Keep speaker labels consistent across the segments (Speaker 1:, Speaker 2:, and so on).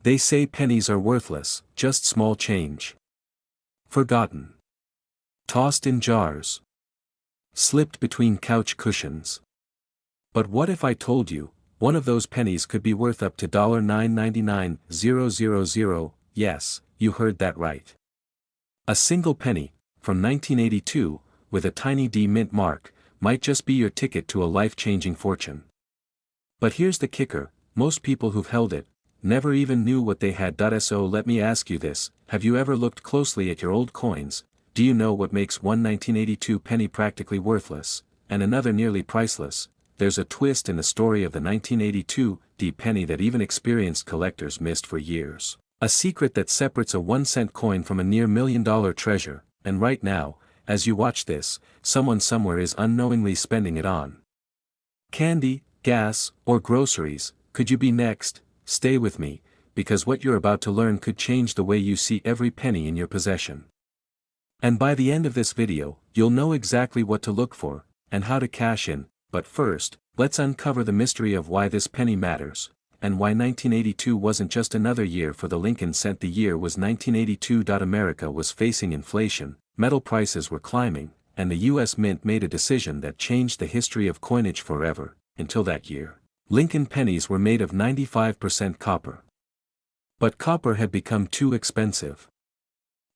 Speaker 1: They say pennies are worthless, just small change. Forgotten. Tossed in jars. Slipped between couch cushions. But what if I told you, one of those pennies could be worth up to $999,000? Yes, you heard that right. A single penny, from 1982, with a tiny D mint mark, might just be your ticket to a life-changing fortune. But here's the kicker, most people who've held it, never even knew what they had. So let me ask you this, have you ever looked closely at your old coins? Do you know what makes one 1982 penny practically worthless, and another nearly priceless? There's a twist in the story of the 1982 D penny that even experienced collectors missed for years. A secret that separates a 1-cent coin from a near $1 million treasure, and right now, as you watch this, someone somewhere is unknowingly spending it on candy, gas, or groceries. Could you be next? Stay with me, because what you're about to learn could change the way you see every penny in your possession. And by the end of this video, you'll know exactly what to look for, and how to cash in. But first, let's uncover the mystery of why this penny matters, and why 1982 wasn't just another year for the Lincoln cent. The year was 1982. America was facing inflation, metal prices were climbing, and the US Mint made a decision that changed the history of coinage forever. Until that year, Lincoln pennies were made of 95% copper. But copper had become too expensive.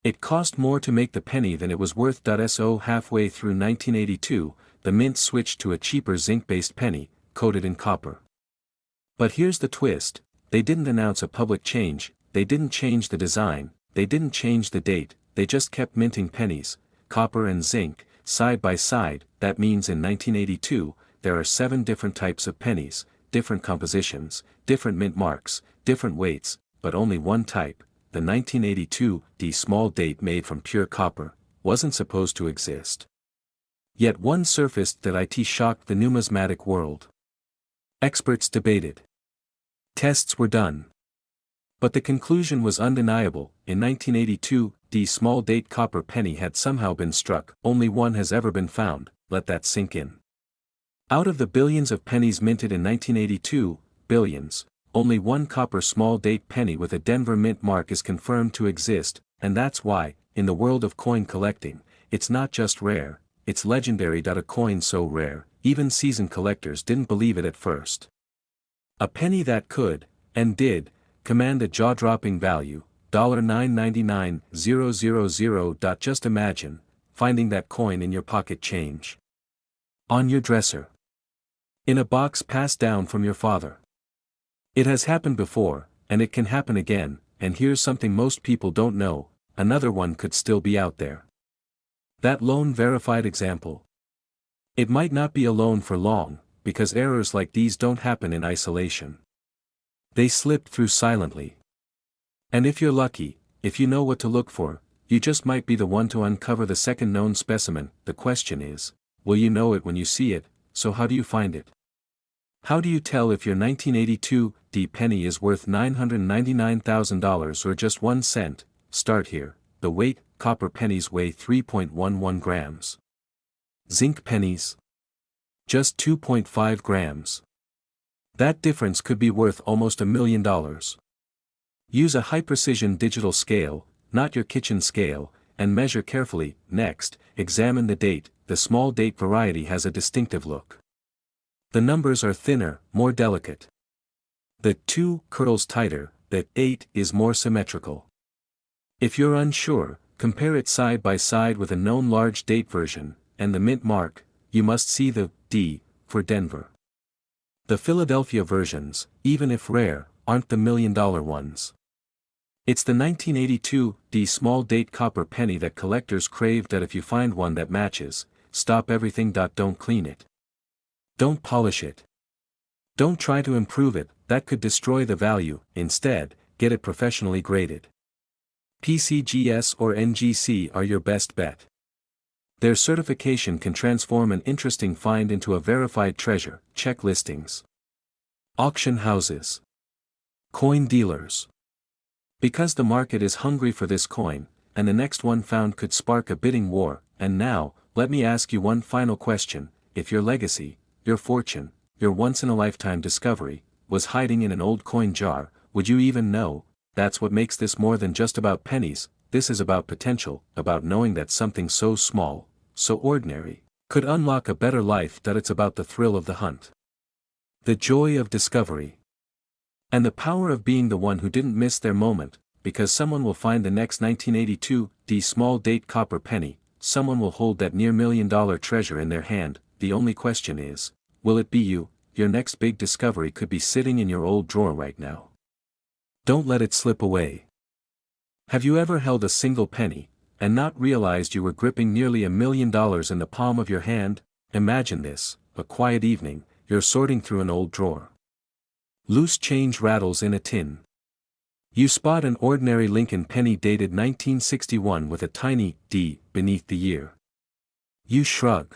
Speaker 1: It cost more to make the penny than it was worth. So halfway through 1982, the mint switched to a cheaper zinc-based penny, coated in copper. But here's the twist, they didn't announce a public change, they didn't change the design, they didn't change the date, they just kept minting pennies, copper and zinc, side by side. That means in 1982, there are 7 different types of pennies, different compositions, different mint marks, different weights, but only one type. The 1982 D small date made from pure copper, wasn't supposed to exist. Yet one surfaced that it shocked the numismatic world. Experts debated. Tests were done. But the conclusion was undeniable. In 1982, D small date copper penny had somehow been struck. Only one has ever been found, let that sink in. Out of the billions of pennies minted in 1982, billions, only one copper small date penny with a Denver mint mark is confirmed to exist, and that's why, in the world of coin collecting, it's not just rare, it's legendary. A coin so rare, even seasoned collectors didn't believe it at first. A penny that could, and did, command a jaw-dropping value, $999,000. Just imagine, finding that coin in your pocket change. On your dresser. In a box passed down from your father. It has happened before, and it can happen again, and here's something most people don't know, another one could still be out there. That lone verified example. It might not be alone for long, because errors like these don't happen in isolation. They slip through silently. And if you're lucky, if you know what to look for, you just might be the one to uncover the second known specimen. The question is, will you know it when you see it? So how do you find it? How do you tell if your 1982 D penny is worth $999,000 or just 1 cent? Start here. The weight: copper pennies weigh 3.11 grams. Zinc pennies? Just 2.5 grams. That difference could be worth almost $1 million. Use a high-precision digital scale, not your kitchen scale, and measure carefully. Next, examine the date. The small date variety has a distinctive look. The numbers are thinner, more delicate. The 2 curls tighter, the 8 is more symmetrical. If you're unsure, compare it side by side with a known large date version, and the mint mark. You must see the D for Denver. The Philadelphia versions, even if rare, aren't the $1 million ones. It's the 1982 D small date copper penny that collectors crave. That if you find one that matches, stop everything. Don't clean it. Don't polish it. Don't try to improve it, that could destroy the value. Instead, get it professionally graded. PCGS or NGC are your best bet. Their certification can transform an interesting find into a verified treasure. Check listings. Auction houses. Coin dealers. Because the market is hungry for this coin, and the next one found could spark a bidding war. And now, let me ask you one final question. If your legacy, your fortune, your once-in-a-lifetime discovery, was hiding in an old coin jar, would you even know? that's what makes this more than just about pennies. This is about potential, about knowing that something so small, so ordinary, could unlock a better life. That it's about the thrill of the hunt, the joy of discovery, and the power of being the one who didn't miss their moment, because someone will find the next 1982 small date copper penny, someone will hold that near $1 million treasure in their hand. The only question is, will it be you? Your next big discovery could be sitting in your old drawer right now. Don't let it slip away. Have you ever held a single penny, and not realized you were gripping nearly $1 million in the palm of your hand? Imagine this, a quiet evening, you're sorting through an old drawer. Loose change rattles in a tin. You spot an ordinary Lincoln penny dated 1961 with a tiny D beneath the year. You shrug.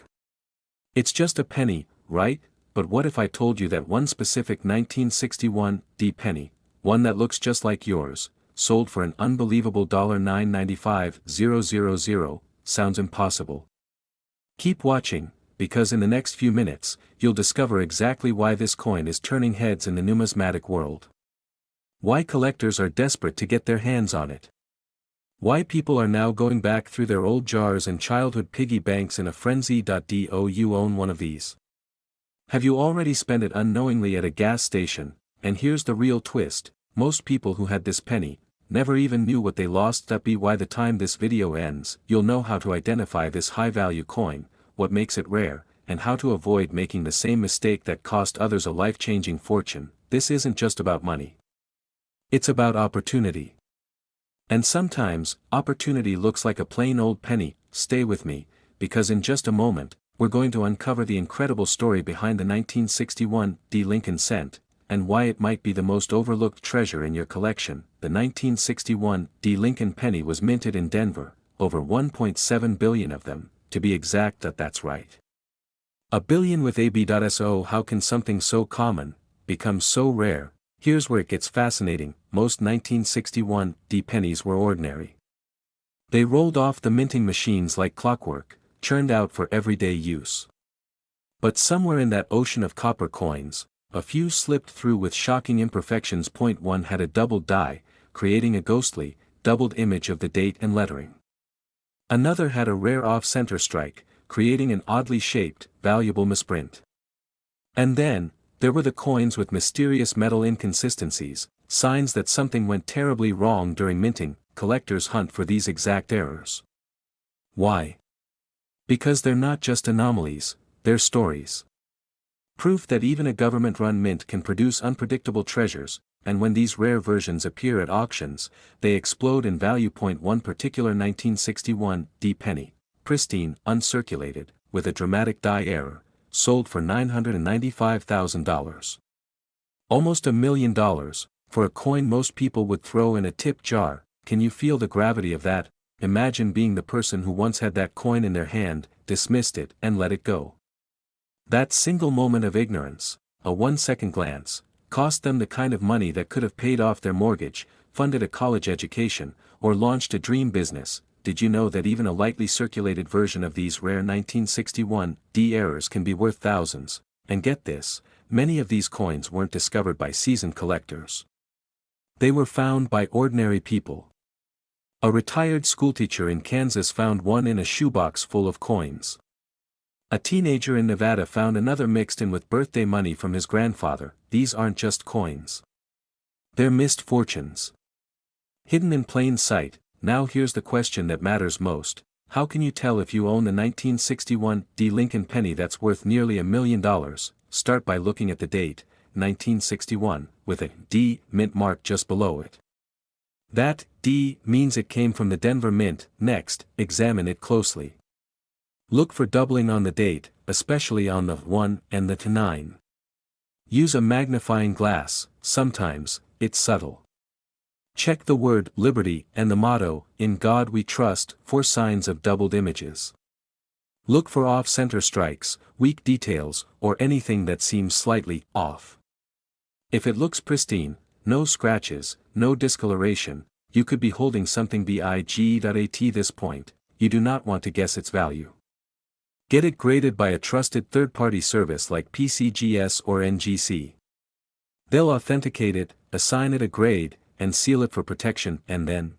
Speaker 1: It's just a penny, right? But what if I told you that one specific 1961 D penny, one that looks just like yours, sold for an unbelievable $995,000, sounds impossible. Keep watching, because in the next few minutes, you'll discover exactly why this coin is turning heads in the numismatic world. Why collectors are desperate to get their hands on it. Why people are now going back through their old jars and childhood piggy banks in a frenzy. Do you own one of these? Have you already spent it unknowingly at a gas station? And here's the real twist, most people who had this penny never even knew what they lost. By the time this video ends, you'll know how to identify this high-value coin, what makes it rare, and how to avoid making the same mistake that cost others a life-changing fortune. This isn't just about money. It's about opportunity. And sometimes, opportunity looks like a plain old penny. Stay with me, because in just a moment, we're going to uncover the incredible story behind the 1961 D Lincoln cent, and why it might be the most overlooked treasure in your collection. The 1961 D Lincoln penny was minted in Denver, over 1.7 billion of them, to be exact. That's right. A billion with a B. So how can something so common become so rare? Here's where it gets fascinating. Most 1961 D pennies were ordinary. They rolled off the minting machines like clockwork, churned out for everyday use. But somewhere in that ocean of copper coins, a few slipped through with shocking imperfections. Point one had a doubled die, creating a ghostly, doubled image of the date and lettering. Another had a rare off-center strike, creating an oddly shaped, valuable misprint. And then, there were the coins with mysterious metal inconsistencies, signs that something went terribly wrong during minting. Collectors hunt for these exact errors. Why? Because they're not just anomalies, they're stories. Proof that even a government-run mint can produce unpredictable treasures, and when these rare versions appear at auctions, they explode in value. Point one particular 1961 D penny, pristine, uncirculated, with a dramatic die error, sold for $995,000. Almost $1 million, for a coin most people would throw in a tip jar. Can you feel the gravity of that? Imagine being the person who once had that coin in their hand, dismissed it, and let it go. That single moment of ignorance, a 1-second glance, cost them the kind of money that could have paid off their mortgage, funded a college education, or launched a dream business. Did you know that even a lightly circulated version of these rare 1961 D errors can be worth thousands? And get this, many of these coins weren't discovered by seasoned collectors. They were found by ordinary people. A retired schoolteacher in Kansas found one in a shoebox full of coins. A teenager in Nevada found another mixed in with birthday money from his grandfather. These aren't just coins. They're missed fortunes. Hidden in plain sight. Now here's the question that matters most. How can you tell if you own the 1961 D Lincoln penny that's worth nearly $1 million? Start by looking at the date, 1961, with a D mint mark just below it. That D means it came from the Denver Mint. Next, examine it closely. Look for doubling on the date, especially on the 1 and the 9. Use a magnifying glass, sometimes, it's subtle. Check the word Liberty and the motto, In God We Trust, for signs of doubled images. Look for off-center strikes, weak details, or anything that seems slightly off. If it looks pristine, no scratches, no discoloration, you could be holding something big. At this point, you do not want to guess its value. Get it graded by a trusted third-party service like PCGS or NGC. They'll authenticate it, assign it a grade, and seal it for protection, and then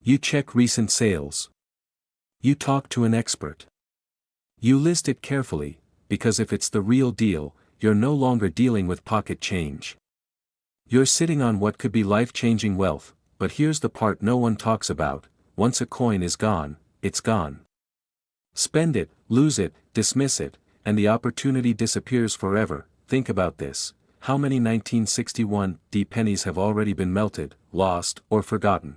Speaker 1: you check recent sales. You talk to an expert. You list it carefully, because if it's the real deal, you're no longer dealing with pocket change. You're sitting on what could be life-changing wealth, but here's the part no one talks about: once a coin is gone, it's gone. Spend it, lose it, dismiss it, and the opportunity disappears forever. Think about this: how many 1961 pennies have already been melted, lost, or forgotten?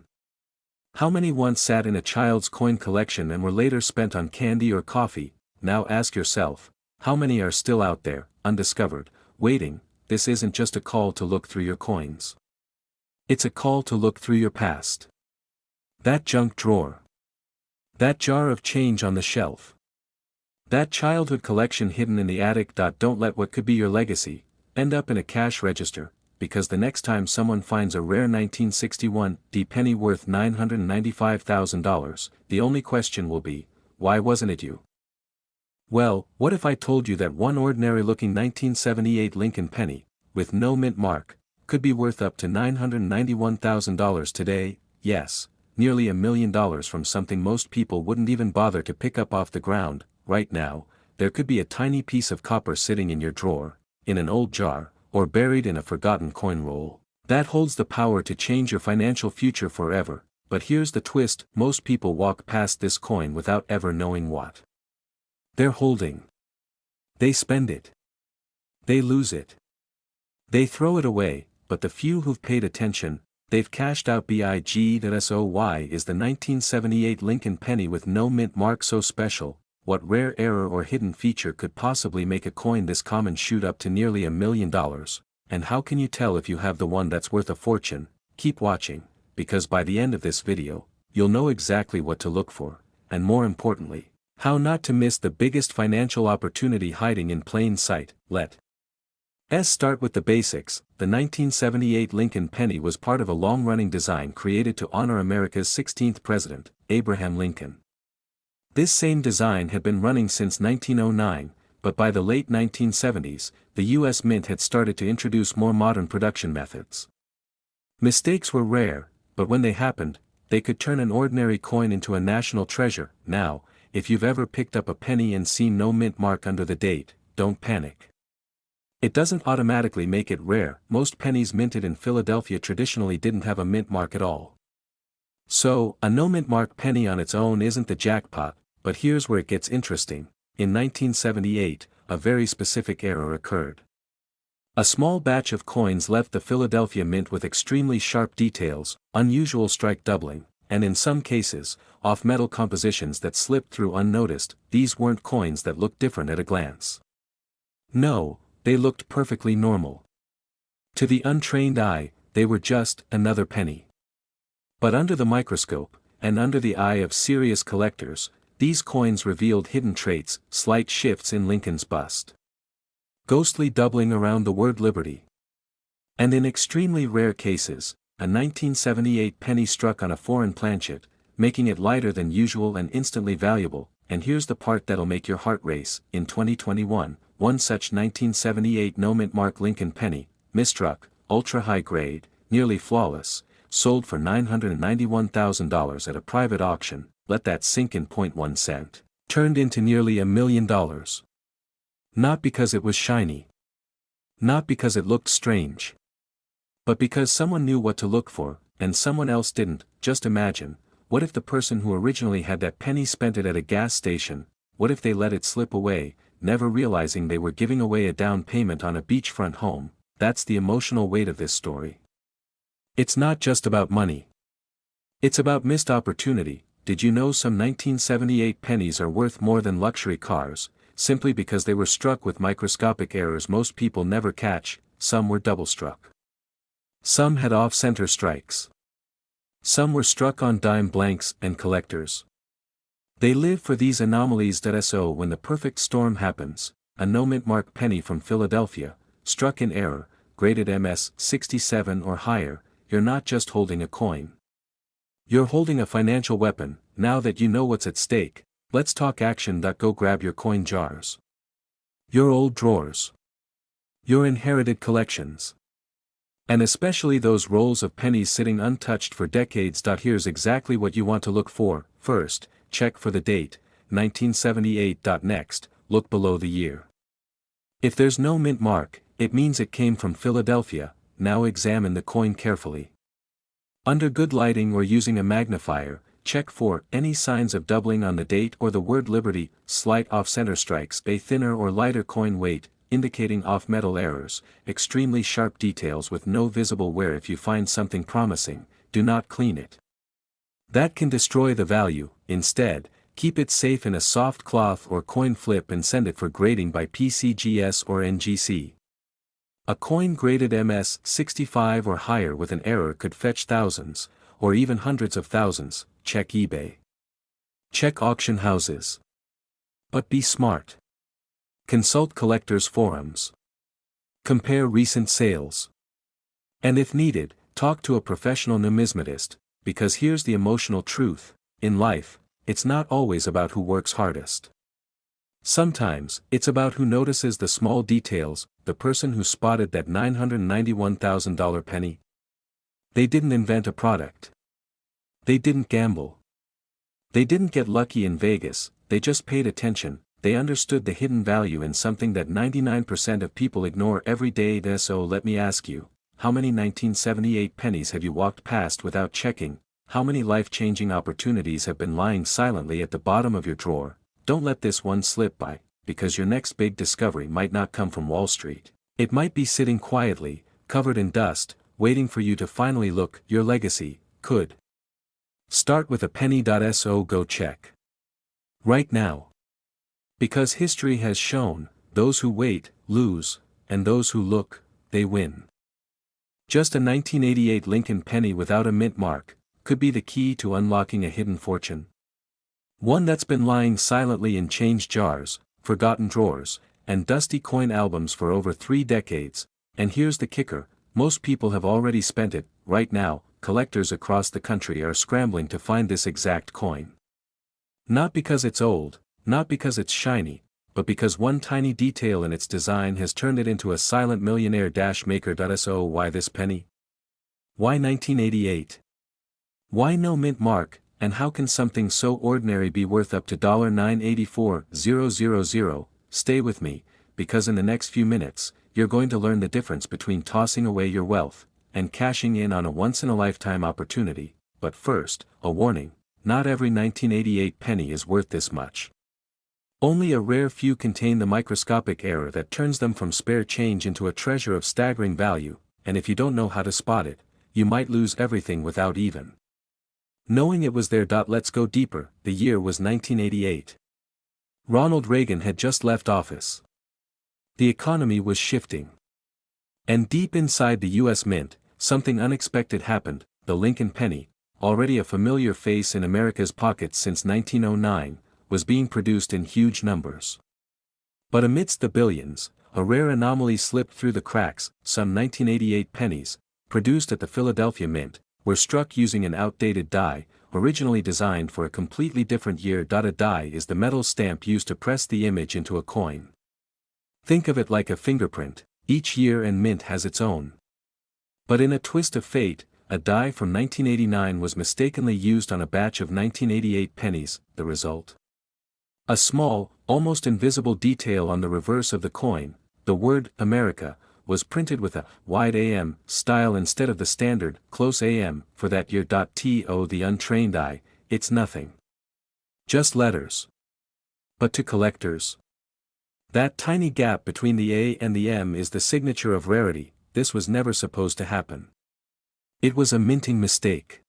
Speaker 1: How many once sat in a child's coin collection and were later spent on candy or coffee? Now ask yourself, how many are still out there, undiscovered, waiting? This isn't just a call to look through your coins. It's a call to look through your past. That junk drawer. That jar of change on the shelf. That childhood collection hidden in the attic. Don't let what could be your legacy end up in a cash register, because the next time someone finds a rare 1961 penny worth $995,000, the only question will be, why wasn't it you? Well, what if I told you that one ordinary-looking 1978 Lincoln penny, with no mint mark, could be worth up to $991,000 today? Yes, nearly $1 million from something most people wouldn't even bother to pick up off the ground. Right now, there could be a tiny piece of copper sitting in your drawer, in an old jar, or buried in a forgotten coin roll, that holds the power to change your financial future forever. But here's the twist: most people walk past this coin without ever knowing what they're holding. They spend it. They lose it. They throw it away, but the few who've paid attention, they've cashed out. Big.SOY is the 1978 Lincoln penny with no mint mark so special. What rare error or hidden feature could possibly make a coin this common shoot up to nearly $1 million? And how can you tell if you have the one that's worth a fortune? Keep watching, because by the end of this video, you'll know exactly what to look for, and more importantly, how not to miss the biggest financial opportunity hiding in plain sight. Let's start with the basics. The 1978 Lincoln penny was part of a long-running design created to honor America's 16th president, Abraham Lincoln. This same design had been running since 1909, but by the late 1970s, the U.S. Mint had started to introduce more modern production methods. Mistakes were rare, but when they happened, they could turn an ordinary coin into a national treasure. Now, if you've ever picked up a penny and seen no mint mark under the date, don't panic. It doesn't automatically make it rare. Most pennies minted in Philadelphia traditionally didn't have a mint mark at all. So, a no mint mark penny on its own isn't the jackpot. But here's where it gets interesting. In 1978, a very specific error occurred. A small batch of coins left the Philadelphia Mint with extremely sharp details, unusual strike doubling, and in some cases, off-metal compositions that slipped through unnoticed. These weren't coins that looked different at a glance. No, they looked perfectly normal. To the untrained eye, they were just another penny. But under the microscope, and under the eye of serious collectors, these coins revealed hidden traits: slight shifts in Lincoln's bust, ghostly doubling around the word liberty, and in extremely rare cases, a 1978 penny struck on a foreign planchet, making it lighter than usual and instantly valuable. And here's the part that'll make your heart race. In 2021, one such 1978 no mint mark Lincoln penny, mistruck, ultra high grade, nearly flawless, sold for $991,000 at a private auction. Let that sink in. 0.1 cent. Turned into nearly $1 million. Not because it was shiny. Not because it looked strange. But because someone knew what to look for, and someone else didn't. Just imagine, what if the person who originally had that penny spent it at a gas station? What if they let it slip away, never realizing they were giving away a down payment on a beachfront home? That's the emotional weight of this story. It's not just about money. It's about missed opportunity. Did you know some 1978 pennies are worth more than luxury cars, simply because they were struck with microscopic errors most people never catch? Some were double-struck. Some had off-center strikes. Some were struck on dime blanks, and collectors, they live for these anomalies. So when the perfect storm happens, a no mint mark penny from Philadelphia, struck in error, graded MS 67 or higher, you're not just holding a coin. You're holding a financial weapon. Now that you know what's at stake, let's talk action. Go grab your coin jars, your old drawers, your inherited collections, And especially those rolls of pennies sitting untouched for decades. Here's exactly what you want to look for. First, check for the date, 1978. Next, look below the year. If there's no mint mark, it means it came from Philadelphia. Now examine the coin carefully. Under good lighting or using a magnifier, check for any signs of doubling on the date or the word Liberty, slight off-center strikes, a thinner or lighter coin weight, indicating off-metal errors, extremely sharp details with no visible wear. If you find something promising, do not clean it. That can destroy the value. Instead, keep it safe in a soft cloth or coin flip and send it for grading by PCGS or NGC. A coin graded MS-65 or higher with an error could fetch thousands, or even hundreds of thousands. Check eBay. Check auction houses. But be smart. Consult collectors' forums. Compare recent sales. And if needed, talk to a professional numismatist, because here's the emotional truth: in life, it's not always about who works hardest. Sometimes, it's about who notices the small details. The person who spotted that $991,000 penny. They didn't invent a product. They didn't gamble. They didn't get lucky in Vegas, they just paid attention. They understood the hidden value in something that 99% of people ignore every day. So let me ask you, how many 1978 pennies have you walked past without checking? How many life-changing opportunities have been lying silently at the bottom of your drawer? Don't let this one slip by, because your next big discovery might not come from Wall Street. It might be sitting quietly, covered in dust, waiting for you to finally look. Your legacy could start with a penny. So go check right now. Because history has shown, those who wait, lose, and those who look, they win. Just a 1988 Lincoln penny without a mint mark could be the key to unlocking a hidden fortune. One that's been lying silently in change jars, forgotten drawers, and dusty coin albums for over 3 decades. And here's the kicker: most people have already spent it. Right now, collectors across the country are scrambling to find this exact coin. Not because it's old, not because it's shiny, but because one tiny detail in its design has turned it into a silent millionaire maker. So why this penny? Why 1988? Why no mint mark, and how can something so ordinary be worth up to $984,000? Stay with me, because in the next few minutes, you're going to learn the difference between tossing away your wealth and cashing in on a once-in-a-lifetime opportunity. But first, a warning: not every 1988 penny is worth this much. Only a rare few contain the microscopic error that turns them from spare change into a treasure of staggering value, and if you don't know how to spot it, you might lose everything without even knowing it was there. Let's go deeper. The year was 1988. Ronald Reagan had just left office. The economy was shifting. And deep inside the U.S. Mint, something unexpected happened. The Lincoln penny, already a familiar face in America's pockets since 1909, was being produced in huge numbers. But amidst the billions, a rare anomaly slipped through the cracks. Some 1988 pennies, produced at the Philadelphia Mint, were struck using an outdated die, originally designed for a completely different year. A die is the metal stamp used to press the image into a coin. Think of it like a fingerprint. Each year and mint has its own. But in a twist of fate, a die from 1989 was mistakenly used on a batch of 1988 pennies. The result? A small, almost invisible detail on the reverse of the coin, the word America, was printed with a wide AM style instead of the standard close AM for that year. To the untrained eye, it's nothing. Just letters. But to collectors, that tiny gap between the A and the M is the signature of rarity. This was never supposed to happen. It was a minting mistake.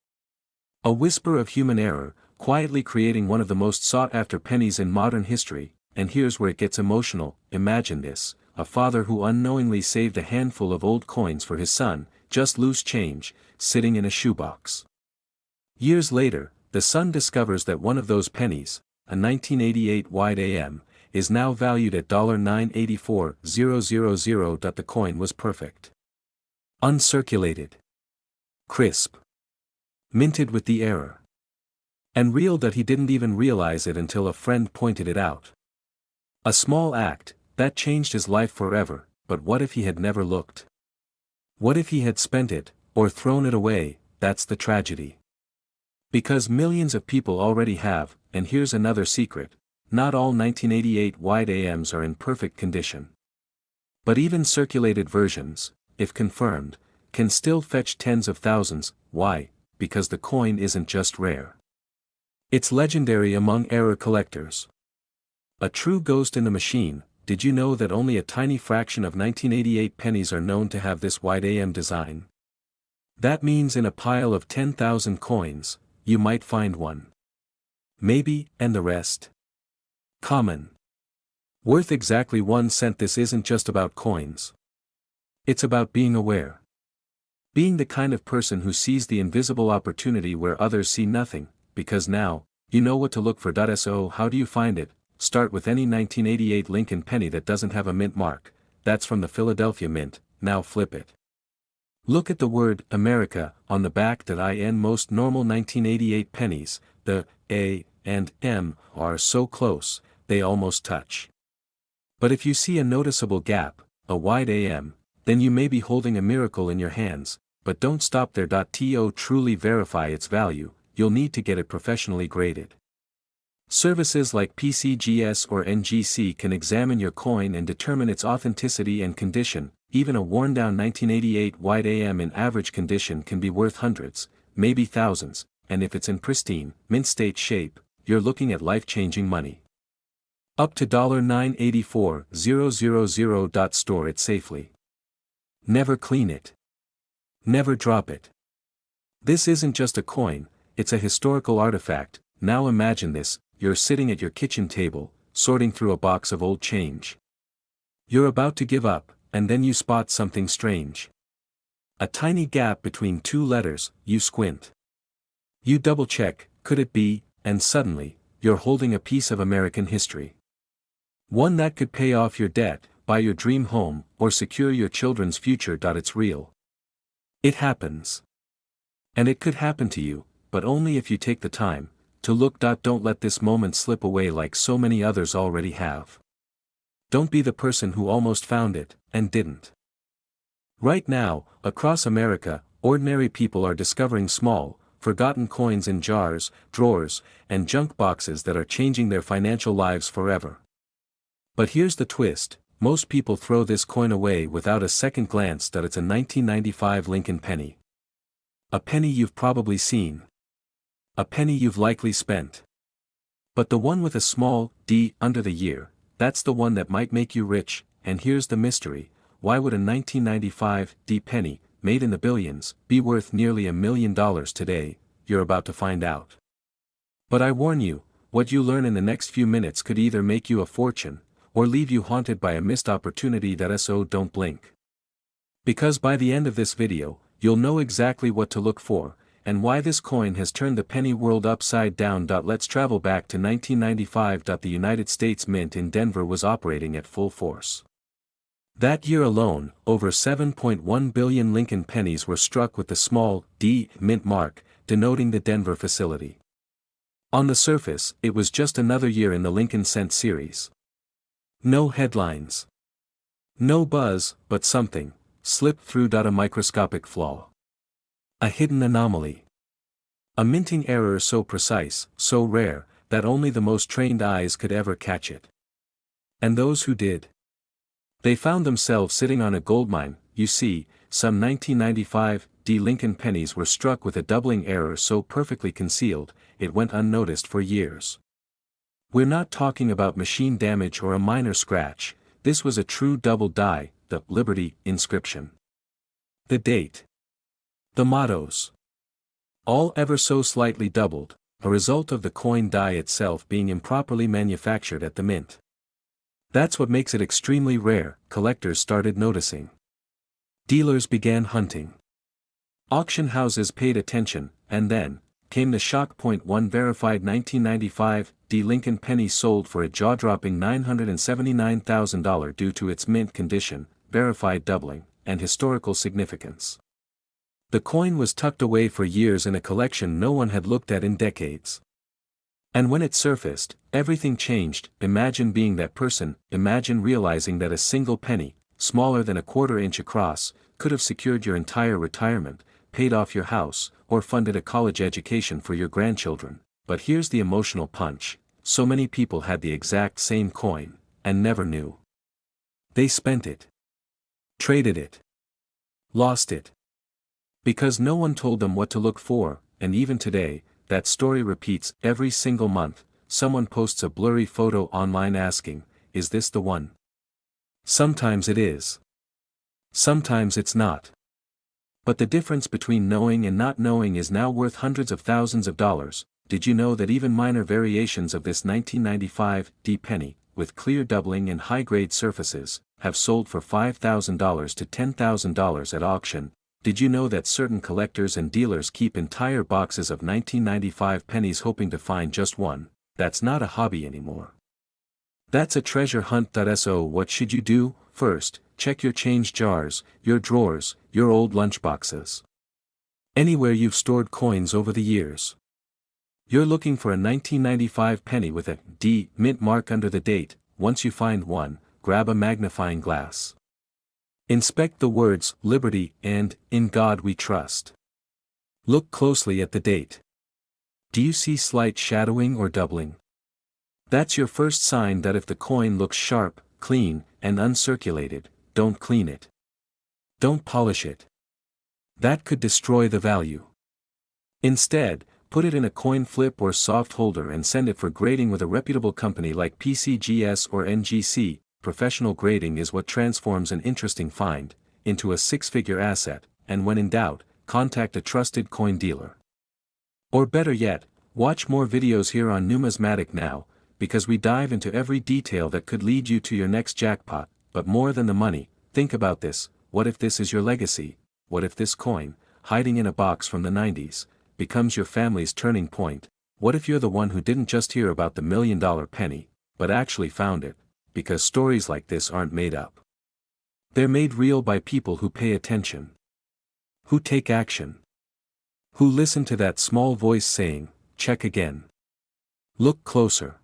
Speaker 1: A whisper of human error, quietly creating one of the most sought-after pennies in modern history. And here's where it gets emotional. Imagine this: a father who unknowingly saved a handful of old coins for his son, just loose change, sitting in a shoebox. Years later, the son discovers that one of those pennies, a 1988 wide AM, is now valued at $984,000. The coin was perfect. Uncirculated. Crisp. Minted with the error. And real. He didn't even realize it until a friend pointed it out. A small act that changed his life forever. But what if he had never looked? What if he had spent it, or thrown it away? That's the tragedy. Because millions of people already have, and here's another secret, not all 1988 wide AMs are in perfect condition. But even circulated versions, if confirmed, can still fetch tens of thousands. Why? Because the coin isn't just rare. It's legendary among error collectors. A true ghost in the machine. Did you know that only a tiny fraction of 1988 pennies are known to have this wide AM design? That means in a pile of 10,000 coins, you might find one. Maybe, and the rest? Common. Worth exactly 1 cent. This isn't just about coins. It's about being aware. Being the kind of person who sees the invisible opportunity where others see nothing, because now, you know what to look for. So how do you find it? Start with any 1988 Lincoln penny that doesn't have a mint mark. That's from the Philadelphia Mint. Now flip it. Look at the word America on the back. In most normal 1988 pennies, the A and M are so close, they almost touch. But if you see a noticeable gap, a wide AM, then you may be holding a miracle in your hands. But don't stop there. To truly verify its value, you'll need to get it professionally graded. Services like PCGS or NGC can examine your coin and determine its authenticity and condition. Even a worn-down 1988 wide AM in average condition can be worth hundreds, maybe thousands, and if it's in pristine, mint-state shape, you're looking at life-changing money. Up to $984,000. Store it safely. Never clean it. Never drop it. This isn't just a coin, it's a historical artifact. Now imagine this. You're sitting at your kitchen table, sorting through a box of old change. You're about to give up, and then you spot something strange. A tiny gap between 2 letters. You squint. You double-check, could it be, and suddenly, you're holding a piece of American history. One that could pay off your debt, buy your dream home, or secure your children's future. It's real. It happens. And it could happen to you, but only if you take the time to look. Don't let this moment slip away like so many others already have. Don't be the person who almost found it, and didn't. Right now, across America, ordinary people are discovering small, forgotten coins in jars, drawers, and junk boxes that are changing their financial lives forever. But here's the twist, most people throw this coin away without a second glance. It's a 1995 Lincoln penny. A penny you've probably seen. A penny you've likely spent. But the one with a small d under the year, that's the one that might make you rich. And here's the mystery, why would a 1995 D penny, made in the billions, be worth nearly $1 million today? You're about to find out. But I warn you, what you learn in the next few minutes could either make you a fortune, or leave you haunted by a missed opportunity. So don't blink. Because by the end of this video, you'll know exactly what to look for, and why this coin has turned the penny world upside down. Let's travel back to 1995. The United States Mint in Denver was operating at full force. That year alone, over 7.1 billion Lincoln pennies were struck with the small D mint mark, denoting the Denver facility. On the surface, it was just another year in the Lincoln Cent series. No headlines. No buzz, but something slipped through. A microscopic flaw. A hidden anomaly. A minting error so precise, so rare, that only the most trained eyes could ever catch it. And those who did? They found themselves sitting on a goldmine. You see, some 1995 D Lincoln pennies were struck with a doubling error so perfectly concealed, it went unnoticed for years. We're not talking about machine damage or a minor scratch, this was a true double die, the Liberty inscription. The date. The mottos. All ever so slightly doubled, a result of the coin die itself being improperly manufactured at the mint. That's what makes it extremely rare. Collectors started noticing. Dealers began hunting. Auction houses paid attention, and then came the shock point. One verified 1995 D Lincoln penny sold for a jaw-dropping $979,000 due to its mint condition, verified doubling, and historical significance. The coin was tucked away for years in a collection no one had looked at in decades. And when it surfaced, everything changed. Imagine being that person, imagine realizing that a single penny, smaller than a quarter-inch across, could have secured your entire retirement, paid off your house, or funded a college education for your grandchildren. But here's the emotional punch: so many people had the exact same coin, and never knew. They spent it. Traded it. Lost it. Because no one told them what to look for, and even today, that story repeats every single month. Someone posts a blurry photo online asking, "Is this the one?" Sometimes it is. Sometimes it's not. But the difference between knowing and not knowing is now worth hundreds of thousands of dollars. Did you know that even minor variations of this 1995 D penny, with clear doubling and high-grade surfaces, have sold for $5,000 to $10,000 at auction? Did you know that certain collectors and dealers keep entire boxes of 1995 pennies hoping to find just one? That's not a hobby anymore. That's a treasure hunt. So what should you do? First, check your change jars, your drawers, your old lunchboxes. Anywhere you've stored coins over the years. You're looking for a 1995 penny with a D mint mark under the date. Once you find one, grab a magnifying glass. Inspect the words "Liberty" and "In God We Trust." Look closely at the date. Do you see slight shadowing or doubling? That's your first sign that if the coin looks sharp, clean, and uncirculated, don't clean it. Don't polish it. That could destroy the value. Instead, put it in a coin flip or soft holder and send it for grading with a reputable company like PCGS or NGC. Professional grading is what transforms an interesting find into a six-figure asset, and when in doubt, contact a trusted coin dealer. Or better yet, watch more videos here on Numismatic Now, because we dive into every detail that could lead you to your next jackpot. But more than the money, think about this: what if this is your legacy? What if this coin, hiding in a box from the 90s, becomes your family's turning point? What if you're the one who didn't just hear about the $1 million penny, but actually found it? Because stories like this aren't made up. They're made real by people who pay attention. Who take action. Who listen to that small voice saying, "Check again. Look closer."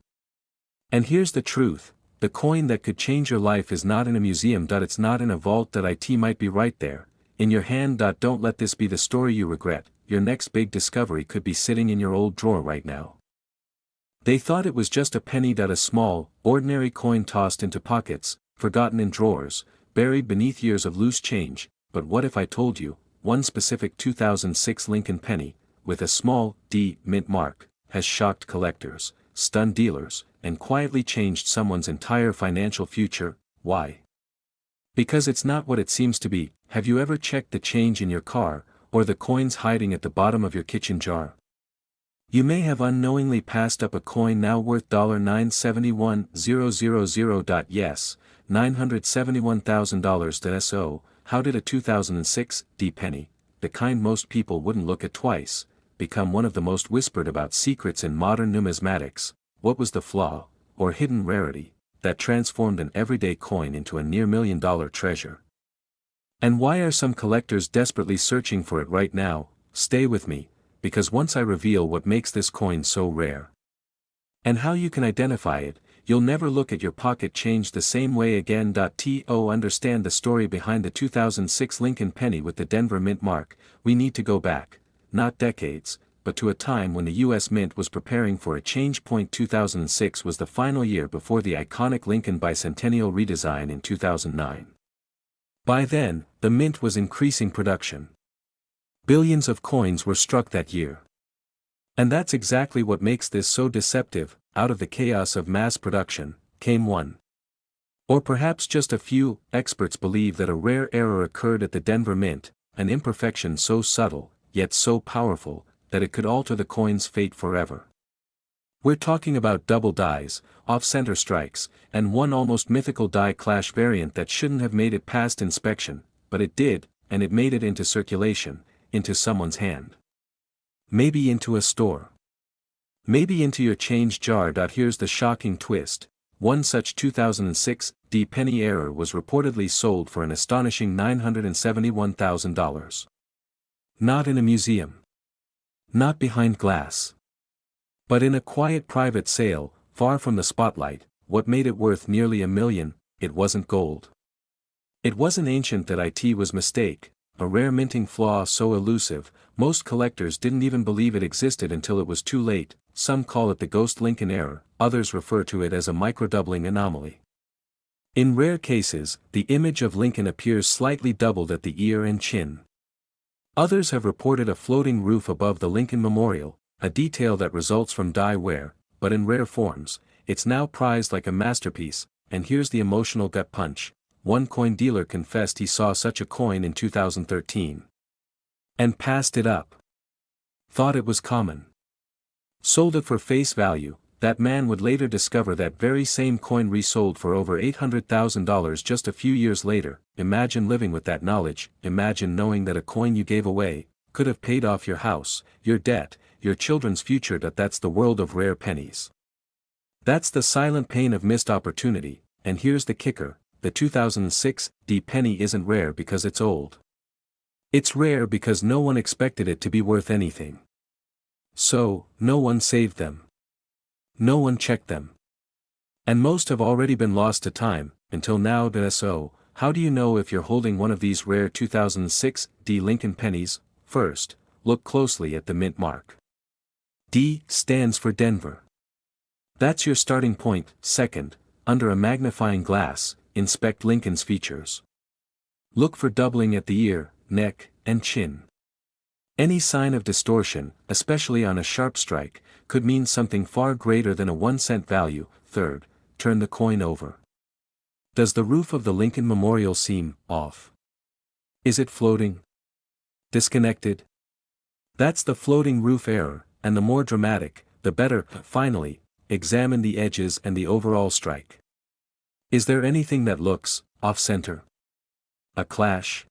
Speaker 1: And here's the truth: the coin that could change your life is not in a museum. It's not in a vault. It might be right there, in your hand. Don't let this be the story you regret. Your next big discovery could be sitting in your old drawer right now. They thought it was just a penny. A small, ordinary coin tossed into pockets, forgotten in drawers, buried beneath years of loose change. But what if I told you, one specific 2006 Lincoln penny, with a small D mint mark, has shocked collectors, stunned dealers, and quietly changed someone's entire financial future? Why? Because it's not what it seems to be. Have you ever checked the change in your car, or the coins hiding at the bottom of your kitchen jar? You may have unknowingly passed up a coin now worth $971,000. Yes, $971,000. So, how did a 2006 D penny, the kind most people wouldn't look at twice, become one of the most whispered about secrets in modern numismatics? What was the flaw, or hidden rarity, that transformed an everyday coin into a near $1 million treasure? And why are some collectors desperately searching for it right now? Stay with me, because once I reveal what makes this coin so rare, and how you can identify it, you'll never look at your pocket change the same way again. To understand the story behind the 2006 Lincoln penny with the Denver Mint mark, we need to go back, not decades, but to a time when the U.S. Mint was preparing for a change point. 2006 was the final year before the iconic Lincoln bicentennial redesign in 2009. By then, the Mint was increasing production. Billions of coins were struck that year. And that's exactly what makes this so deceptive. Out of the chaos of mass production, came one. Or perhaps just a few. Experts believe that a rare error occurred at the Denver Mint, an imperfection so subtle, yet so powerful, that it could alter the coin's fate forever. We're talking about double dies, off-center strikes, and one almost mythical die clash variant that shouldn't have made it past inspection, but it did, and it made it into circulation, into someone's hand. Maybe into a store. Maybe into your change jar. Here's the shocking twist: one such 2006 D penny error was reportedly sold for an astonishing $971,000. Not in a museum. Not behind glass. But in a quiet private sale, far from the spotlight. What made it worth nearly $1 million? It wasn't gold. It wasn't ancient that it was mistake, a rare minting flaw so elusive, most collectors didn't even believe it existed until it was too late. Some call it the ghost Lincoln error, others refer to it as a microdoubling anomaly. In rare cases, the image of Lincoln appears slightly doubled at the ear and chin. Others have reported a floating roof above the Lincoln Memorial, a detail that results from die wear, but in rare forms, it's now prized like a masterpiece. And here's the emotional gut punch. One coin dealer confessed he saw such a coin in 2013. And passed it up. Thought it was common. Sold it for face value. That man would later discover that very same coin resold for over $800,000 just a few years later. Imagine living with that knowledge. Imagine knowing that a coin you gave away could have paid off your house, your debt, your children's future. That's the world of rare pennies. That's the silent pain of missed opportunity. And here's the kicker. The 2006 D penny isn't rare because it's old. It's rare because no one expected it to be worth anything. So, no one saved them. No one checked them. And most have already been lost to time, until now. So, how do you know if you're holding one of these rare 2006 D Lincoln pennies? First, look closely at the mint mark. D stands for Denver. That's your starting point. Second, under a magnifying glass, inspect Lincoln's features. Look for doubling at the ear, neck, and chin. Any sign of distortion, especially on a sharp strike, could mean something far greater than a 1-cent value. Third, turn the coin over. Does the roof of the Lincoln Memorial seem off? Is it floating? Disconnected? That's the floating roof error, and the more dramatic, the better. Finally, examine the edges and the overall strike. Is there anything that looks off-center? A clash?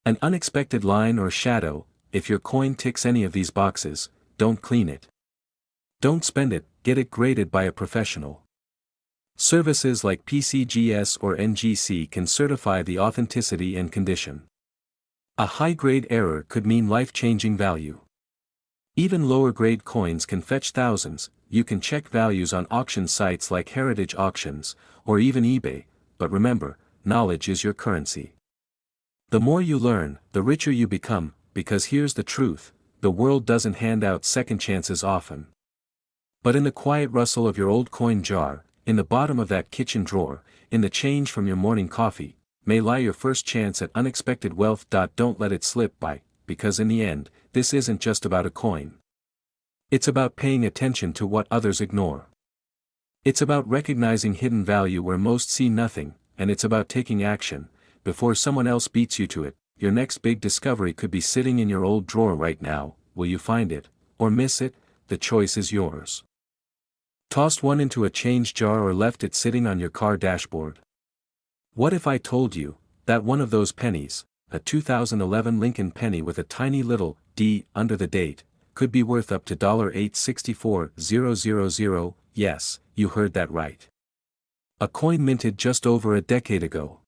Speaker 1: An unexpected line or shadow? If your coin ticks any of these boxes, don't clean it. Don't spend it, get it graded by a professional. Services like PCGS or NGC can certify the authenticity and condition. A high-grade error could mean life-changing value. Even lower-grade coins can fetch thousands. You can check values on auction sites like Heritage Auctions, or even eBay, but remember, knowledge is your currency. The more you learn, the richer you become, because here's the truth, the world doesn't hand out second chances often. But in the quiet rustle of your old coin jar, in the bottom of that kitchen drawer, in the change from your morning coffee, may lie your first chance at unexpected wealth. Don't let it slip by, because in the end, this isn't just about a coin. It's about paying attention to what others ignore. It's about recognizing hidden value where most see nothing, and it's about taking action, before someone else beats you to it. Your next big discovery could be sitting in your old drawer right now. Will you find it, or miss it? The choice is yours. Tossed one into a change jar or left it sitting on your car dashboard? What if I told you that one of those pennies, a 2011 Lincoln penny with a tiny little D under the date, could be worth up to $864,000? Yes, you heard that right. A coin minted just over a decade ago.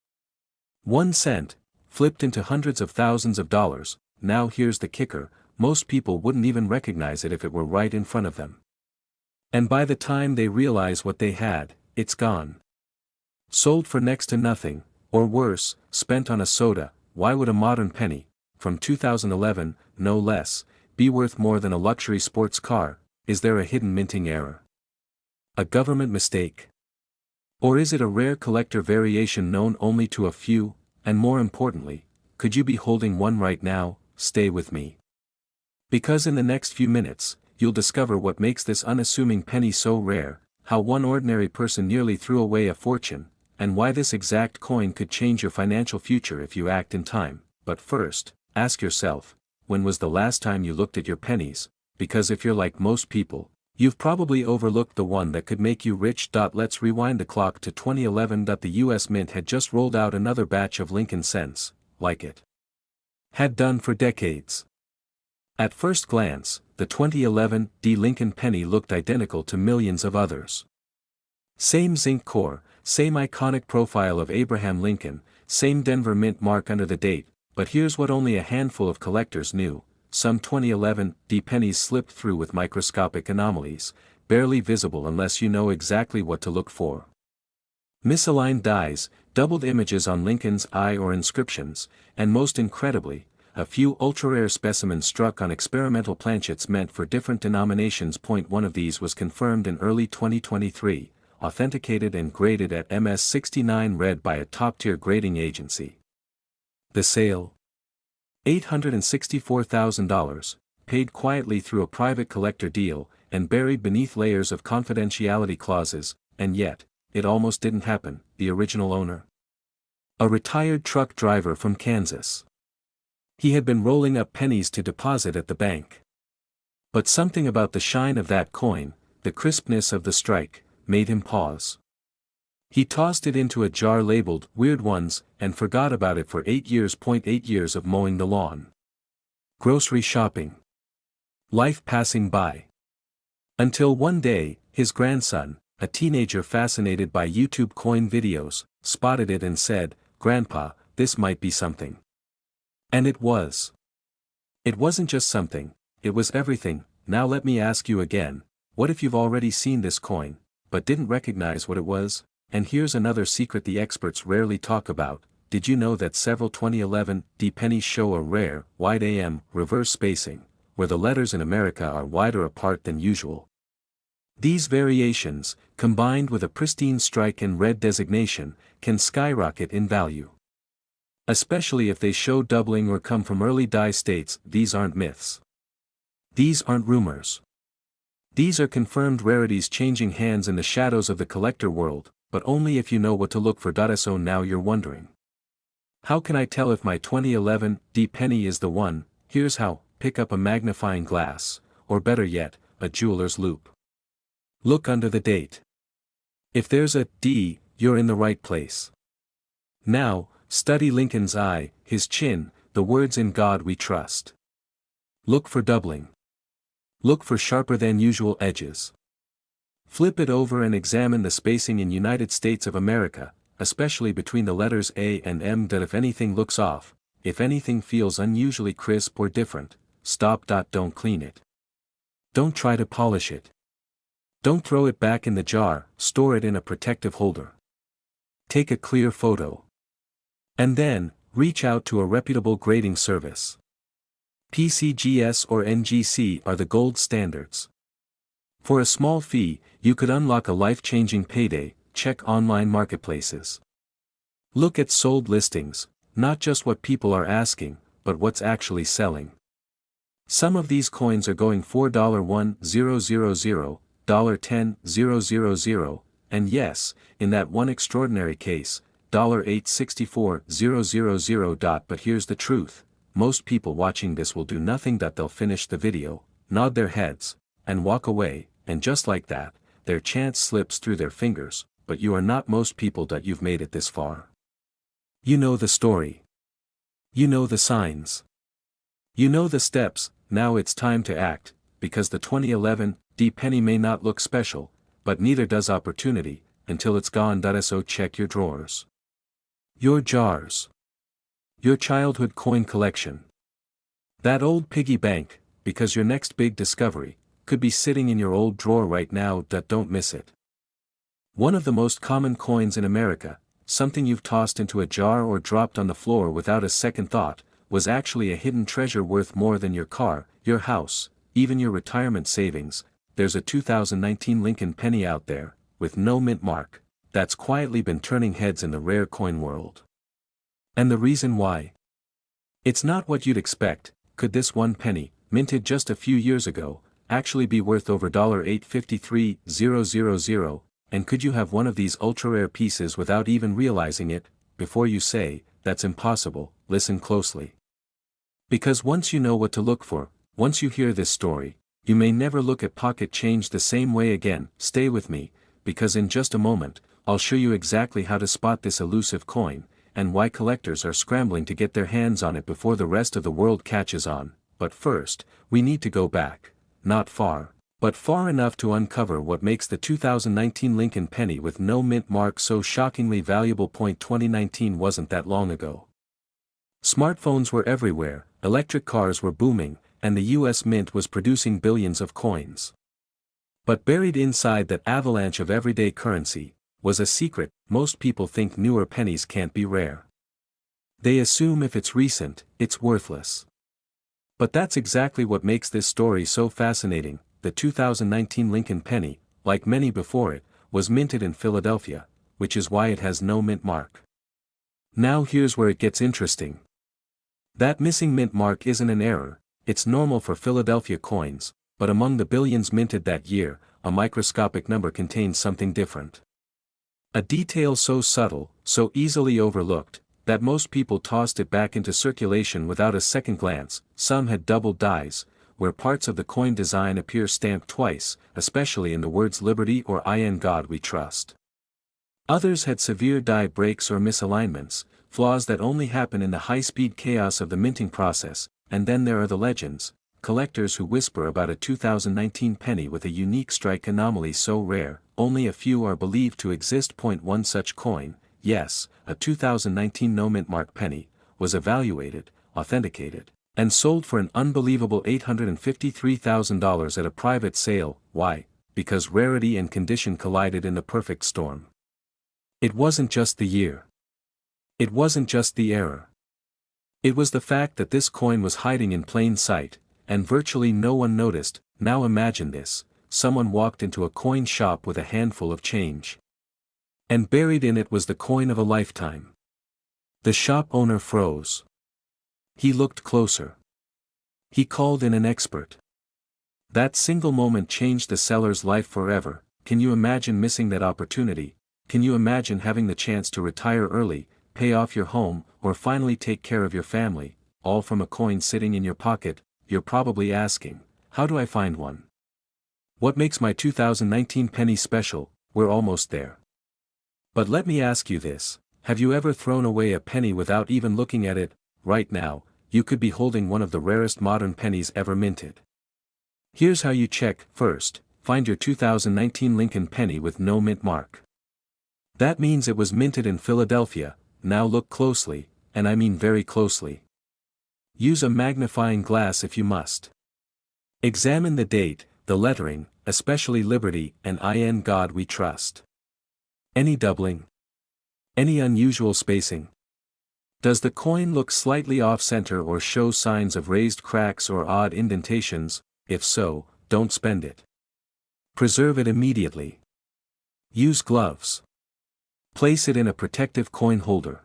Speaker 1: 1 cent, flipped into hundreds of thousands of dollars. Now here's the kicker, most people wouldn't even recognize it if it were right in front of them. And by the time they realize what they had, it's gone. Sold for next to nothing, or worse, spent on a soda. Why would a modern penny, from 2011, no less, be worth more than a luxury sports car? Is there a hidden minting error? A government mistake? Or is it a rare collector variation known only to a few? And more importantly, could you be holding one right now? Stay with me. Because in the next few minutes, you'll discover what makes this unassuming penny so rare, how one ordinary person nearly threw away a fortune, and why this exact coin could change your financial future if you act in time. But first, ask yourself, when was the last time you looked at your pennies? Because if you're like most people, you've probably overlooked the one that could make you rich. Let's rewind the clock to 2011. The US Mint had just rolled out another batch of Lincoln cents, like it had done for decades. At first glance, the 2011 D Lincoln penny looked identical to millions of others. Same zinc core, same iconic profile of Abraham Lincoln, same Denver Mint mark under the date, but here's what only a handful of collectors knew: some 2011 D pennies slipped through with microscopic anomalies, barely visible unless you know exactly what to look for. Misaligned dies, doubled images on Lincoln's eye or inscriptions, and most incredibly, a few ultra-rare specimens struck on experimental planchets meant for different denominations. One of these was confirmed in early 2023, authenticated and graded at MS69 red by a top-tier grading agency. The sale? $864,000, paid quietly through a private collector deal, and buried beneath layers of confidentiality clauses, and yet, it almost didn't happen. The original owner? A retired truck driver from Kansas. He had been rolling up pennies to deposit at the bank. But something about the shine of that coin, the crispness of the strike, made him pause. He tossed it into a jar labeled "Weird Ones" and forgot about it for 8 years. 8 years of mowing the lawn. Grocery shopping. Life passing by. Until one day, his grandson, a teenager fascinated by YouTube coin videos, spotted it and said, "Grandpa, this might be something." And it was. It wasn't just something, it was everything. Now let me ask you again, what if you've already seen this coin, but didn't recognize what it was? And here's another secret the experts rarely talk about. Did you know that several 2011 D pennies show a rare, wide AM, reverse spacing, where the letters in America are wider apart than usual? These variations, combined with a pristine strike and red designation, can skyrocket in value. Especially if they show doubling or come from early die states. These aren't myths. These aren't rumors. These are confirmed rarities changing hands in the shadows of the collector world, but only if you know what to look for. So now you're wondering, how can I tell if my 2011 D penny is the one? Here's how: pick up a magnifying glass, or better yet, a jeweler's loupe. Look under the date. If there's a D, you're in the right place. Now, study Lincoln's eye, his chin, the words "In God We Trust." Look for doubling. Look for sharper than usual edges. Flip it over and examine the spacing in United States of America, especially between the letters A and M. If anything looks off, if anything feels unusually crisp or different, stop. Don't clean it. Don't try to polish it. Don't throw it back in the jar. Store it in a protective holder. Take a clear photo. And then, reach out to a reputable grading service. PCGS or NGC are the gold standards. For a small fee, you could unlock a life-changing payday. Check online marketplaces. Look at sold listings, not just what people are asking, but what's actually selling. Some of these coins are going for $1,000, $10,000, and yes, in that one extraordinary case, $864,000. But here's the truth: most people watching this will do nothing. They'll finish the video, nod their heads, and walk away, and just like that, their chance slips through their fingers. But you are not most people. You've made it this far. You know the story. You know the signs. You know the steps. Now it's time to act, because the 2011 D penny may not look special, but neither does opportunity, until it's gone. So check your drawers. Your jars. Your childhood coin collection. That old piggy bank, because your next big discovery could be sitting in your old drawer right now. Don't miss it. One of the most common coins in America, something you've tossed into a jar or dropped on the floor without a second thought, was actually a hidden treasure worth more than your car, your house, even your retirement savings. There's a 2019 Lincoln penny out there, with no mint mark, that's quietly been turning heads in the rare coin world. And the reason why? It's not what you'd expect. Could this one penny, minted just a few years ago, actually be worth over $853,000, and could you have one of these ultra-rare pieces without even realizing it? Before you say, "That's impossible," listen closely. Because once you know what to look for, once you hear this story, you may never look at pocket change the same way again. Stay with me, because in just a moment, I'll show you exactly how to spot this elusive coin, and why collectors are scrambling to get their hands on it before the rest of the world catches on. But first, we need to go back, not far, but far enough to uncover what makes the 2019 Lincoln penny with no mint mark so shockingly valuable. 2019 wasn't that long ago. Smartphones were everywhere, electric cars were booming, and the US Mint was producing billions of coins. But buried inside that avalanche of everyday currency, was a secret. Most people think newer pennies can't be rare. They assume if it's recent, it's worthless. But that's exactly what makes this story so fascinating. The 2019 Lincoln penny, like many before it, was minted in Philadelphia, which is why it has no mint mark. Now here's where it gets interesting. That missing mint mark isn't an error, it's normal for Philadelphia coins, but among the billions minted that year, a microscopic number contains something different. A detail so subtle, so easily overlooked, that most people tossed it back into circulation without a second glance. Some had doubled dies, where parts of the coin design appear stamped twice, especially in the words Liberty or In God We Trust. Others had severe die breaks or misalignments, flaws that only happen in the high-speed chaos of the minting process. And then there are the legends, collectors who whisper about a 2019 penny with a unique strike anomaly so rare, only a few are believed to exist. One such coin, yes, a 2019 no mint mark penny, was evaluated, authenticated, and sold for an unbelievable $853,000 at a private sale. Why? Because rarity and condition collided in the perfect storm. It wasn't just the year. It wasn't just the error. It was the fact that this coin was hiding in plain sight, and virtually no one noticed. Now imagine this: someone walked into a coin shop with a handful of change. And buried in it was the coin of a lifetime. The shop owner froze. He looked closer. He called in an expert. That single moment changed the seller's life forever. Can you imagine missing that opportunity? Can you imagine having the chance to retire early, pay off your home, or finally take care of your family, all from a coin sitting in your pocket? You're probably asking, how do I find one? What makes my 2019 penny special? We're almost there. But let me ask you this: have you ever thrown away a penny without even looking at it? Right now, you could be holding one of the rarest modern pennies ever minted. Here's how you check. First, find your 2019 Lincoln penny with no mint mark. That means it was minted in Philadelphia. Now look closely, and I mean very closely. Use a magnifying glass if you must. Examine the date, the lettering, especially Liberty and In God We Trust. Any doubling? Any unusual spacing? Does the coin look slightly off-center or show signs of raised cracks or odd indentations? If so, don't spend it. Preserve it immediately. Use gloves. Place it in a protective coin holder.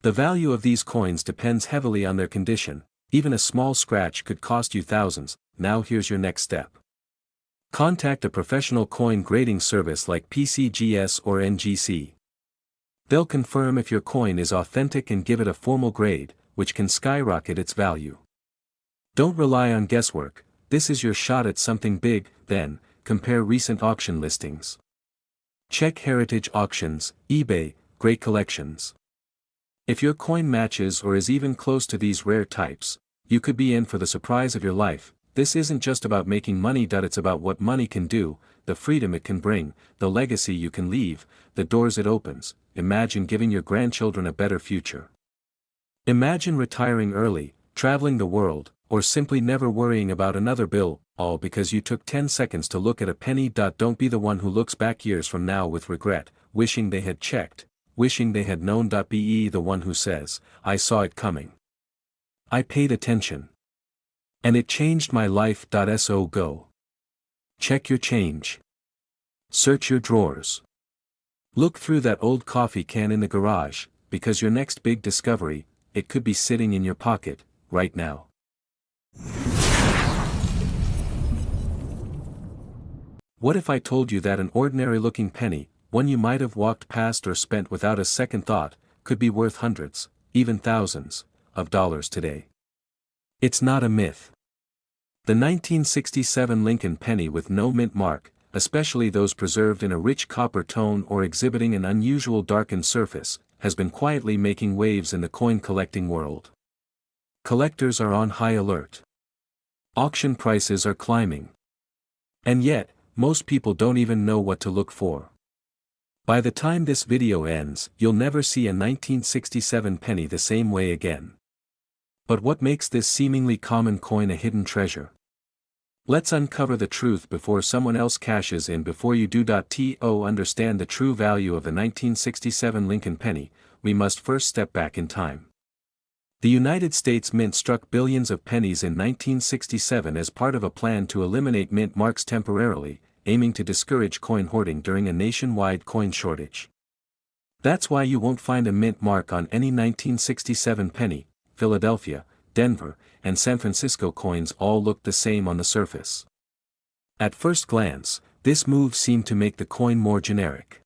Speaker 1: The value of these coins depends heavily on their condition. Even a small scratch could cost you thousands. Now here's your next step. Contact a professional coin grading service like PCGS or NGC. They'll confirm if your coin is authentic and give it a formal grade, which can skyrocket its value. Don't rely on guesswork. This is your shot at something big. Then, compare recent auction listings. Check heritage auctions, eBay, great collections. If your coin matches or is even close to these rare types, you could be in for the surprise of your life. This isn't just about making money. It's about what money can do, the freedom it can bring, the legacy you can leave, the doors it opens. Imagine giving your grandchildren a better future. Imagine retiring early, traveling the world, or simply never worrying about another bill, all because you took 10 seconds to look at a penny. Don't be the one who looks back years from now with regret, wishing they had checked, wishing they had known. Be the one who says, I saw it coming. I paid attention. And it changed my life. So go. Check your change. Search your drawers. Look through that old coffee can in the garage, because your next big discovery, it could be sitting in your pocket, right now. What if I told you that an ordinary-looking penny, one you might have walked past or spent without a second thought, could be worth hundreds, even thousands, of dollars today? It's not a myth. The 1967 Lincoln penny with no mint mark, especially those preserved in a rich copper tone or exhibiting an unusual darkened surface, has been quietly making waves in the coin collecting world. Collectors are on high alert. Auction prices are climbing. And yet, most people don't even know what to look for. By the time this video ends, you'll never see a 1967 penny the same way again. But what makes this seemingly common coin a hidden treasure? Let's uncover the truth before someone else cashes in. Before you do. To understand the true value of the 1967 Lincoln penny, we must first step back in time. The United States Mint struck billions of pennies in 1967 as part of a plan to eliminate mint marks temporarily, aiming to discourage coin hoarding during a nationwide coin shortage. That's why you won't find a mint mark on any 1967 penny. Philadelphia, Denver, and San Francisco coins all looked the same on the surface. At first glance, this move seemed to make the coin more generic.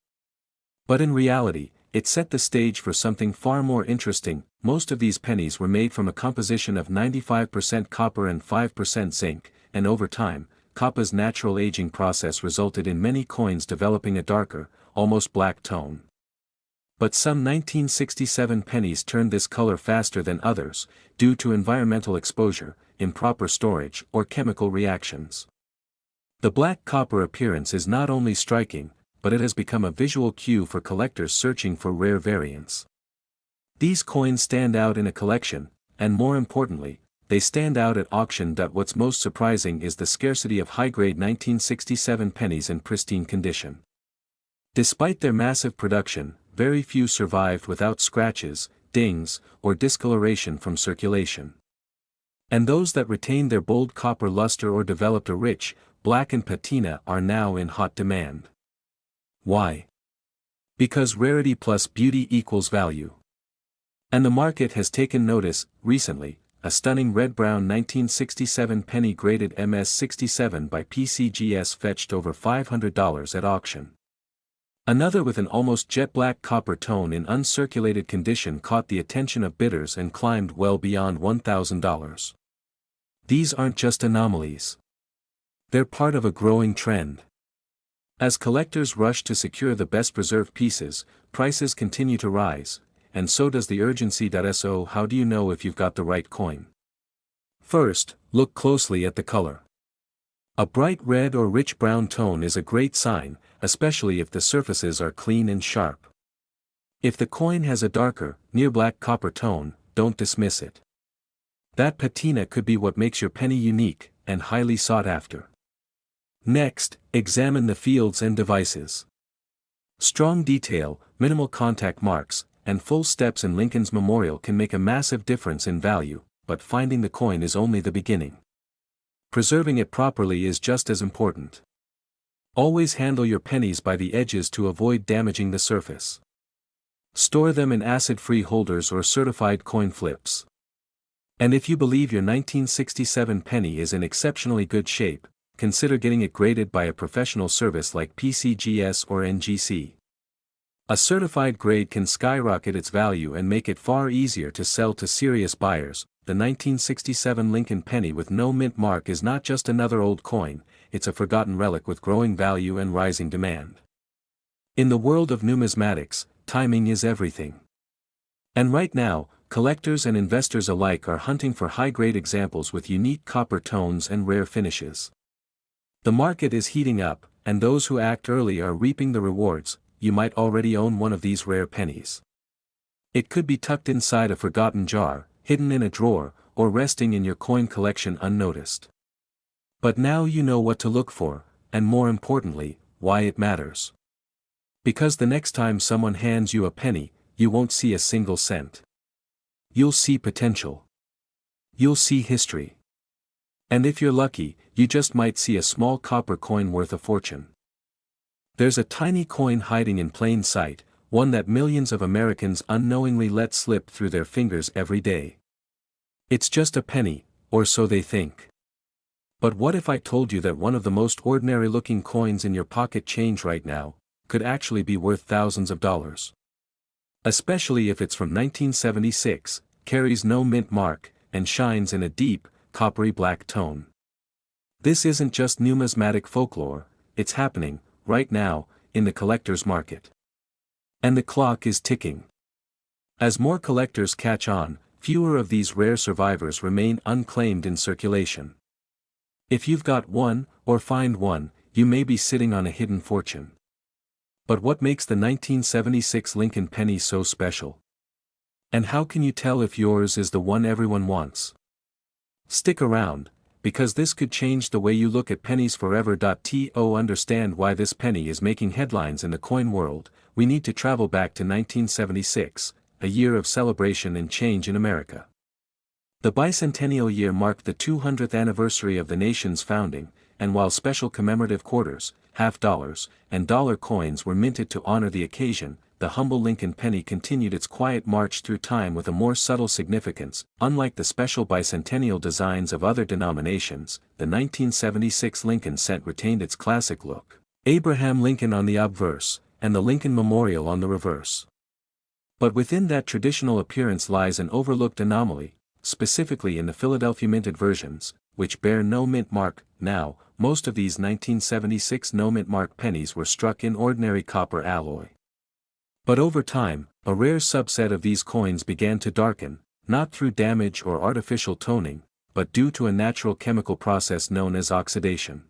Speaker 1: But in reality, it set the stage for something far more interesting. Most of these pennies were made from a composition of 95% copper and 5% zinc, and over time, copper's natural aging process resulted in many coins developing a darker, almost black tone. But some 1967 pennies turned this color faster than others, due to environmental exposure, improper storage, or chemical reactions. The black copper appearance is not only striking, but it has become a visual cue for collectors searching for rare variants. These coins stand out in a collection, and more importantly, they stand out at auction. What's most surprising is the scarcity of high-grade 1967 pennies in pristine condition. Despite their massive production, very few survived without scratches, dings, or discoloration from circulation. And those that retained their bold copper luster or developed a rich, blackened patina are now in hot demand. Why? Because rarity plus beauty equals value. And the market has taken notice. Recently, a stunning red-brown 1967 penny graded MS67 by PCGS fetched over $500 at auction. Another with an almost jet-black copper tone in uncirculated condition caught the attention of bidders and climbed well beyond $1,000. These aren't just anomalies. They're part of a growing trend. As collectors rush to secure the best preserved pieces, prices continue to rise, and so does the urgency. So how do you know if you've got the right coin? First, look closely at the color. A bright red or rich brown tone is a great sign, especially if the surfaces are clean and sharp. If the coin has a darker, near-black copper tone, don't dismiss it. That patina could be what makes your penny unique, and highly sought after. Next, examine the fields and devices. Strong detail, minimal contact marks, and full steps in Lincoln's memorial can make a massive difference in value, but finding the coin is only the beginning. Preserving it properly is just as important. Always handle your pennies by the edges to avoid damaging the surface. Store them in acid-free holders or certified coin flips. And if you believe your 1967 penny is in exceptionally good shape, consider getting it graded by a professional service like PCGS or NGC. A certified grade can skyrocket its value and make it far easier to sell to serious buyers. The 1967 Lincoln penny with no mint mark is not just another old coin, it's a forgotten relic with growing value and rising demand. In the world of numismatics, timing is everything. And right now, collectors and investors alike are hunting for high-grade examples with unique copper tones and rare finishes. The market is heating up, and those who act early are reaping the rewards. You might already own one of these rare pennies. It could be tucked inside a forgotten jar, hidden in a drawer, or resting in your coin collection unnoticed. But now you know what to look for, and more importantly, why it matters. Because the next time someone hands you a penny, you won't see a single cent. You'll see potential. You'll see history. And if you're lucky, you just might see a small copper coin worth a fortune. There's a tiny coin hiding in plain sight, one that millions of Americans unknowingly let slip through their fingers every day. It's just a penny, or so they think. But what if I told you that one of the most ordinary-looking coins in your pocket change right now could actually be worth thousands of dollars? Especially if it's from 1976, carries no mint mark, and shines in a deep, coppery black tone. This isn't just numismatic folklore, it's happening, right now, in the collector's market. And the clock is ticking. As more collectors catch on, fewer of these rare survivors remain unclaimed in circulation. If you've got one, or find one, you may be sitting on a hidden fortune. But what makes the 1976 Lincoln penny so special? And how can you tell if yours is the one everyone wants? Stick around, because this could change the way you look at pennies forever. To understand why this penny is making headlines in the coin world, we need to travel back to 1976, a year of celebration and change in America. The bicentennial year marked the 200th anniversary of the nation's founding, and while special commemorative quarters, half dollars, and dollar coins were minted to honor the occasion, the humble Lincoln penny continued its quiet march through time with a more subtle significance. Unlike the special bicentennial designs of other denominations, the 1976 Lincoln cent retained its classic look: Abraham Lincoln on the obverse, and the Lincoln Memorial on the reverse. But within that traditional appearance lies an overlooked anomaly, specifically in the Philadelphia minted versions, which bear no mint mark. Now, most of these 1976 no mint mark pennies were struck in ordinary copper alloy. But over time, a rare subset of these coins began to darken, not through damage or artificial toning, but due to a natural chemical process known as oxidation.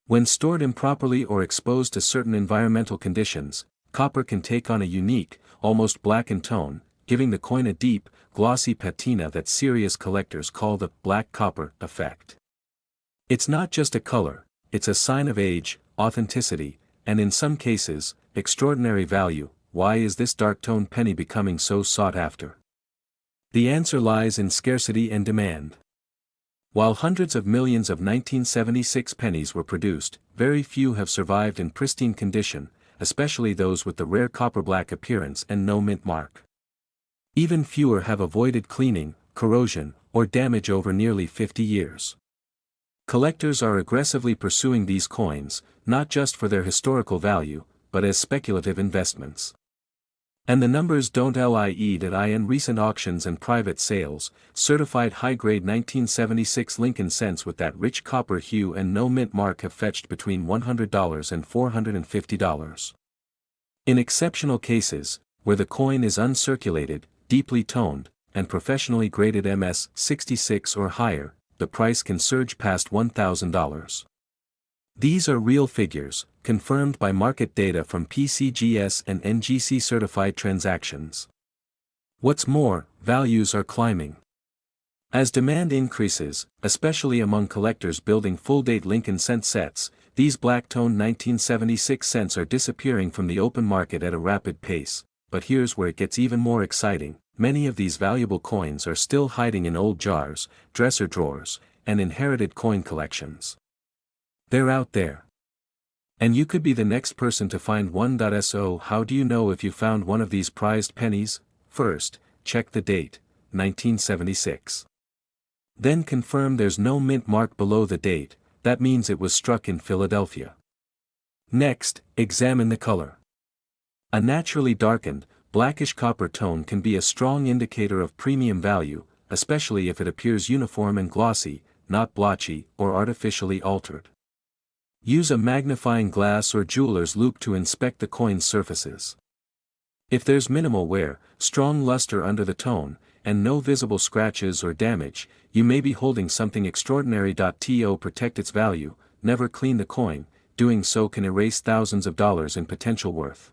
Speaker 1: When stored improperly or exposed to certain environmental conditions, copper can take on a unique, almost blackened tone, giving the coin a deep, glossy patina that serious collectors call the black copper effect. It's not just a color, it's a sign of age, authenticity, and in some cases, extraordinary value. Why is this dark-toned penny becoming so sought after? The answer lies in scarcity and demand. While hundreds of millions of 1976 pennies were produced, very few have survived in pristine condition, especially those with the rare copper black appearance and no mint mark. Even fewer have avoided cleaning, corrosion, or damage over nearly 50 years. Collectors are aggressively pursuing these coins, not just for their historical value, but as speculative investments. And the numbers don't lie. In recent auctions and private sales, certified high-grade 1976 Lincoln cents with that rich copper hue and no mint mark have fetched between $100 and $450. In exceptional cases, where the coin is uncirculated, deeply toned, and professionally graded MS 66 or higher, the price can surge past $1,000. These are real figures, confirmed by market data from PCGS and NGC certified transactions. What's more, values are climbing. As demand increases, especially among collectors building full-date Lincoln cent sets, these black-toned 1976 cents are disappearing from the open market at a rapid pace. But here's where it gets even more exciting: many of these valuable coins are still hiding in old jars, dresser drawers, and inherited coin collections. They're out there. And you could be the next person to find one. So how do you know if you found one of these prized pennies? First, check the date, 1976. Then confirm there's no mint mark below the date. That means it was struck in Philadelphia. Next, examine the color. A naturally darkened, blackish copper tone can be a strong indicator of premium value, especially if it appears uniform and glossy, not blotchy or artificially altered. Use a magnifying glass or jeweler's loupe to inspect the coin's surfaces. If there's minimal wear, strong luster under the tone, and no visible scratches or damage, you may be holding something extraordinary. To protect its value, never clean the coin. Doing so can erase thousands of dollars in potential worth.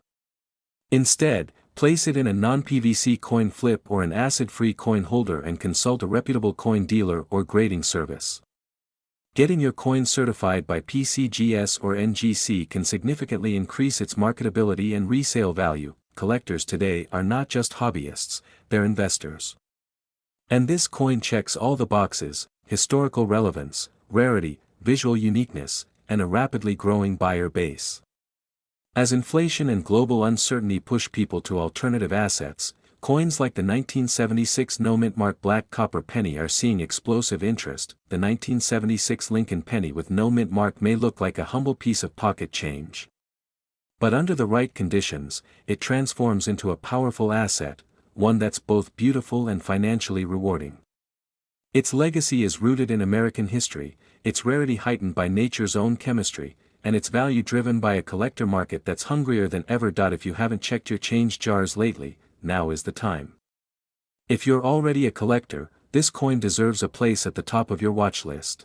Speaker 1: Instead, place it in a non-PVC coin flip or an acid-free coin holder and consult a reputable coin dealer or grading service. Getting your coin certified by PCGS or NGC can significantly increase its marketability and resale value. Collectors today are not just hobbyists, they're investors. And this coin checks all the boxes: historical relevance, rarity, visual uniqueness, and a rapidly growing buyer base. As inflation and global uncertainty push people to alternative assets, coins like the 1976 no mint mark black copper penny are seeing explosive interest. The 1976 Lincoln penny with no mint mark may look like a humble piece of pocket change. But under the right conditions, it transforms into a powerful asset, one that's both beautiful and financially rewarding. Its legacy is rooted in American history, its rarity heightened by nature's own chemistry, and its value driven by a collector market that's hungrier than ever. If you haven't checked your change jars lately, now is the time. If you're already a collector, this coin deserves a place at the top of your watch list.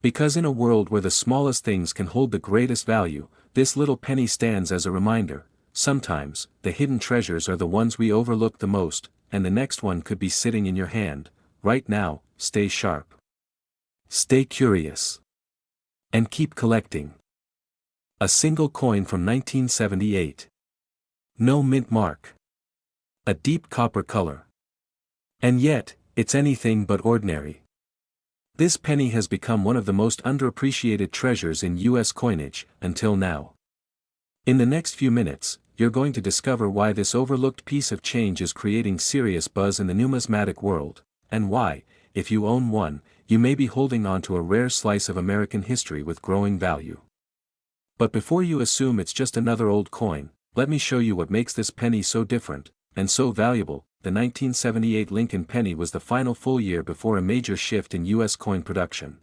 Speaker 1: Because in a world where the smallest things can hold the greatest value, this little penny stands as a reminder: sometimes, the hidden treasures are the ones we overlook the most, and the next one could be sitting in your hand, right now. Stay sharp. Stay curious. And keep collecting. A single coin from 1978. No mint mark. A deep copper color. And yet, it's anything but ordinary. This penny has become one of the most underappreciated treasures in US coinage, until now. In the next few minutes, you're going to discover why this overlooked piece of change is creating serious buzz in the numismatic world, and why, if you own one, you may be holding on to a rare slice of American history with growing value. But before you assume it's just another old coin, let me show you what makes this penny so different, and so valuable. The 1978 Lincoln penny was the final full year before a major shift in U.S. coin production.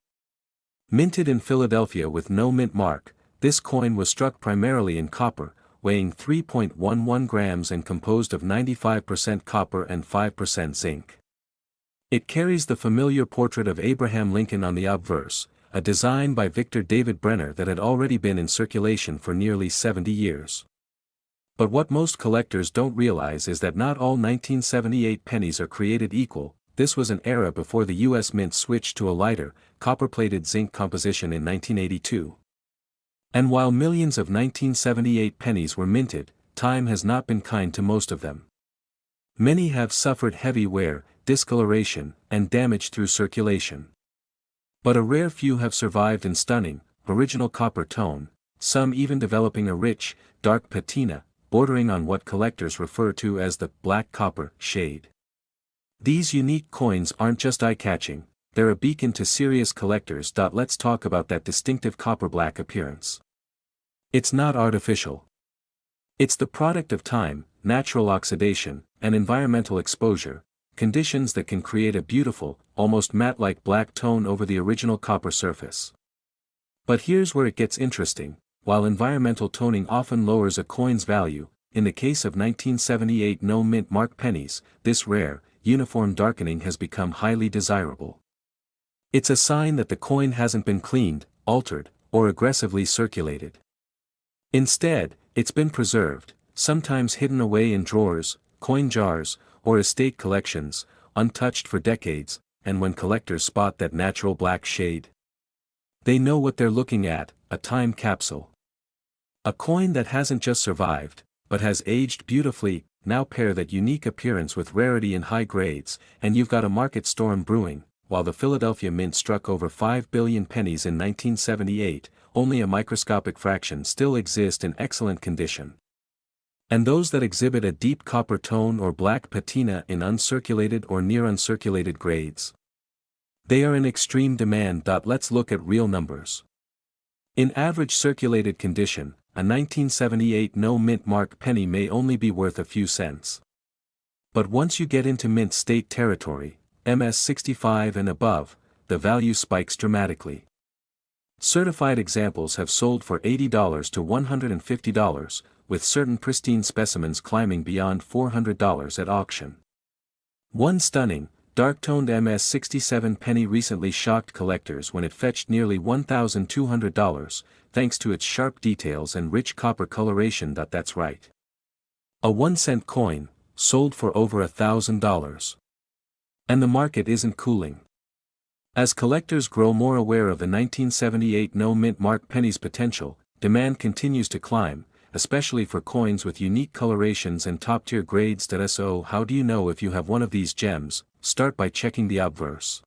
Speaker 1: Minted in Philadelphia with no mint mark, this coin was struck primarily in copper, weighing 3.11 grams and composed of 95% copper and 5% zinc. It carries the familiar portrait of Abraham Lincoln on the obverse, a design by Victor David Brenner that had already been in circulation for nearly 70 years. But what most collectors don't realize is that not all 1978 pennies are created equal. This was an era before the U.S. Mint switched to a lighter, copper-plated zinc composition in 1982. And while millions of 1978 pennies were minted, time has not been kind to most of them. Many have suffered heavy wear, discoloration, and damage through circulation. But a rare few have survived in stunning, original copper tone, some even developing a rich, dark patina, bordering on what collectors refer to as the black copper shade. These unique coins aren't just eye-catching, they're a beacon to serious collectors. Let's talk about that distinctive copper-black appearance. It's not artificial. It's the product of time, natural oxidation, and environmental exposure, conditions that can create a beautiful, almost matte-like black tone over the original copper surface. But here's where it gets interesting. While environmental toning often lowers a coin's value, in the case of 1978 no mint mark pennies, this rare, uniform darkening has become highly desirable. It's a sign that the coin hasn't been cleaned, altered, or aggressively circulated. Instead, it's been preserved, sometimes hidden away in drawers, coin jars, or estate collections, untouched for decades, and when collectors spot that natural black shade, they know what they're looking at: a time capsule. A coin that hasn't just survived, but has aged beautifully. Now pair that unique appearance with rarity in high grades, and you've got a market storm brewing. While the Philadelphia Mint struck over 5 billion pennies in 1978, only a microscopic fraction still exist in excellent condition. And those that exhibit a deep copper tone or black patina in uncirculated or near uncirculated grades, they are in extreme demand. Let's look at real numbers. In average circulated condition, a 1978 no mint mark penny may only be worth a few cents. But once you get into mint state territory, MS65 and above, the value spikes dramatically. Certified examples have sold for $80 to $150, with certain pristine specimens climbing beyond $400 at auction. One stunning, dark-toned MS67 penny recently shocked collectors when it fetched nearly $1,200, thanks to its sharp details and rich copper coloration. That's right. A 1-cent coin, sold for over $1,000. And the market isn't cooling. As collectors grow more aware of the 1978 no mint mark penny's potential, demand continues to climb, especially for coins with unique colorations and top-tier grades. So how do you know if you have one of these gems? Start by checking the obverse.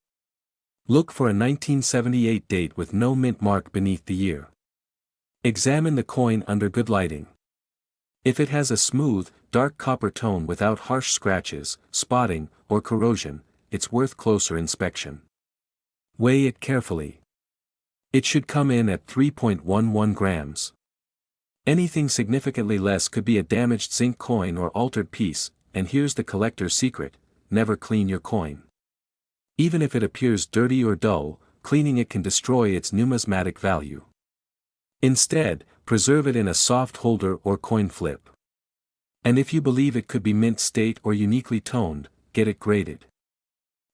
Speaker 1: Look for a 1978 date with no mint mark beneath the year. Examine the coin under good lighting. If it has a smooth, dark copper tone without harsh scratches, spotting, or corrosion, it's worth closer inspection. Weigh it carefully. It should come in at 3.11 grams. Anything significantly less could be a damaged zinc coin or altered piece, and here's the collector's secret: never clean your coin. Even if it appears dirty or dull, cleaning it can destroy its numismatic value. Instead, preserve it in a soft holder or coin flip. And if you believe it could be mint state or uniquely toned, get it graded.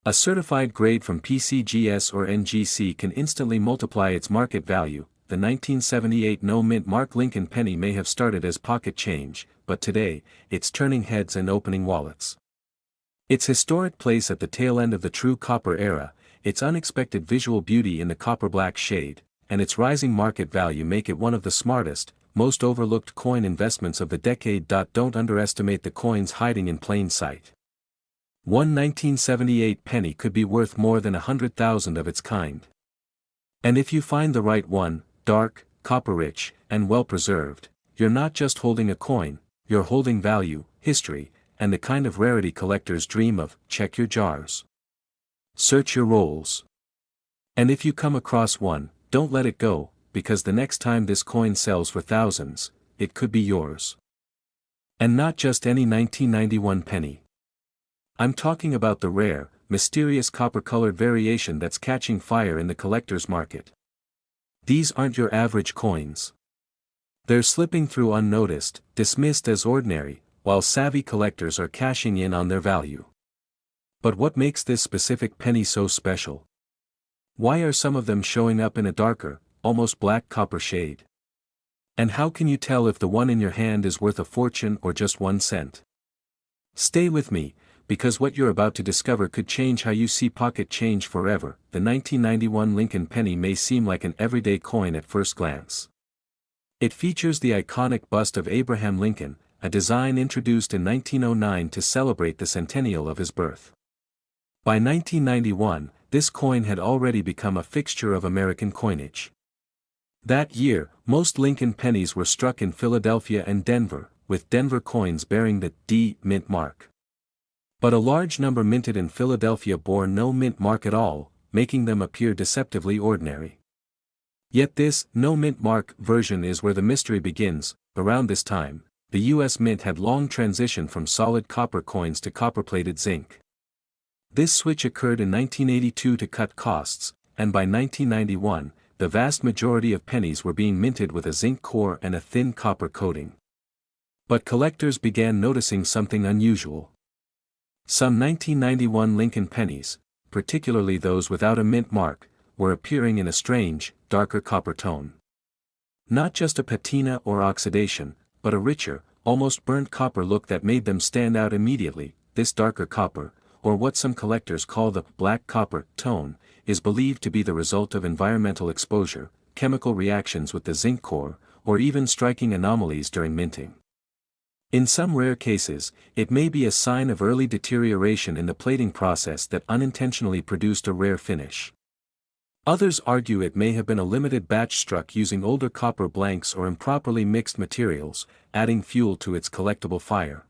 Speaker 1: A certified grade from PCGS or NGC can instantly multiply its market value. The 1978 no mint mark Lincoln penny may have started as pocket change, but today, it's turning heads and opening wallets. Its historic place at the tail end of the true copper era, its unexpected visual beauty in the copper-black shade, and its rising market value make it one of the smartest, most overlooked coin investments of the decade. Don't underestimate the coins hiding in plain sight. One 1978 penny could be worth more than 100,000 of its kind. And if you find the right one, dark, copper-rich, and well-preserved, you're not just holding a coin, you're holding value, history, and the kind of rarity collectors dream of. Check your jars. Search your rolls. And if you come across one, don't let it go, because the next time this coin sells for thousands, it could be yours. And not just any 1991 penny. I'm talking about the rare, mysterious copper-colored variation that's catching fire in the collector's market. These aren't your average coins. They're slipping through unnoticed, dismissed as ordinary, while savvy collectors are cashing in on their value. But what makes this specific penny so special? Why are some of them showing up in a darker, almost black copper shade? And how can you tell if the one in your hand is worth a fortune or just 1 cent? Stay with me, because what you're about to discover could change how you see pocket change forever. The 1991 Lincoln penny may seem like an everyday coin at first glance. It features the iconic bust of Abraham Lincoln, a design introduced in 1909 to celebrate the centennial of his birth. By 1991, this coin had already become a fixture of American coinage. That year, most Lincoln pennies were struck in Philadelphia and Denver, with Denver coins bearing the D mint mark. But a large number minted in Philadelphia bore no mint mark at all, making them appear deceptively ordinary. Yet this no mint mark version is where the mystery begins. Around this time, the U.S. Mint had long transitioned from solid copper coins to copper-plated zinc. This switch occurred in 1982 to cut costs, and by 1991, the vast majority of pennies were being minted with a zinc core and a thin copper coating. But collectors began noticing something unusual. Some 1991 Lincoln pennies, particularly those without a mint mark, were appearing in a strange, darker copper tone. Not just a patina or oxidation, but a richer, almost burnt copper look that made them stand out immediately. This darker copper, or what some collectors call the black copper tone, is believed to be the result of environmental exposure, chemical reactions with the zinc core, or even striking anomalies during minting. In some rare cases, it may be a sign of early deterioration in the plating process that unintentionally produced a rare finish. Others argue it may have been a limited batch struck using older copper blanks or improperly mixed materials, adding fuel to its collectible fire.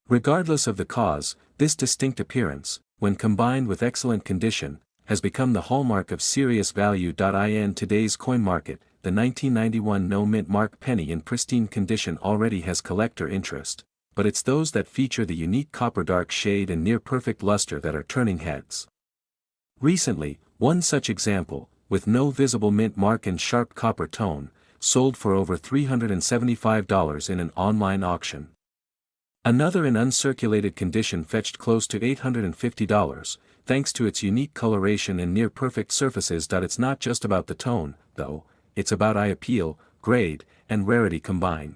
Speaker 1: Regardless of the cause, this distinct appearance, when combined with excellent condition, has become the hallmark of serious value. In today's coin market, the 1991 no mint mark penny in pristine condition already has collector interest, but it's those that feature the unique copper dark shade and near perfect luster that are turning heads. Recently, one such example, with no visible mint mark and sharp copper tone, sold for over $375 in an online auction. Another in uncirculated condition fetched close to $850, thanks to its unique coloration and near-perfect surfaces. It's not just about the tone, though, it's about eye appeal, grade, and rarity combined.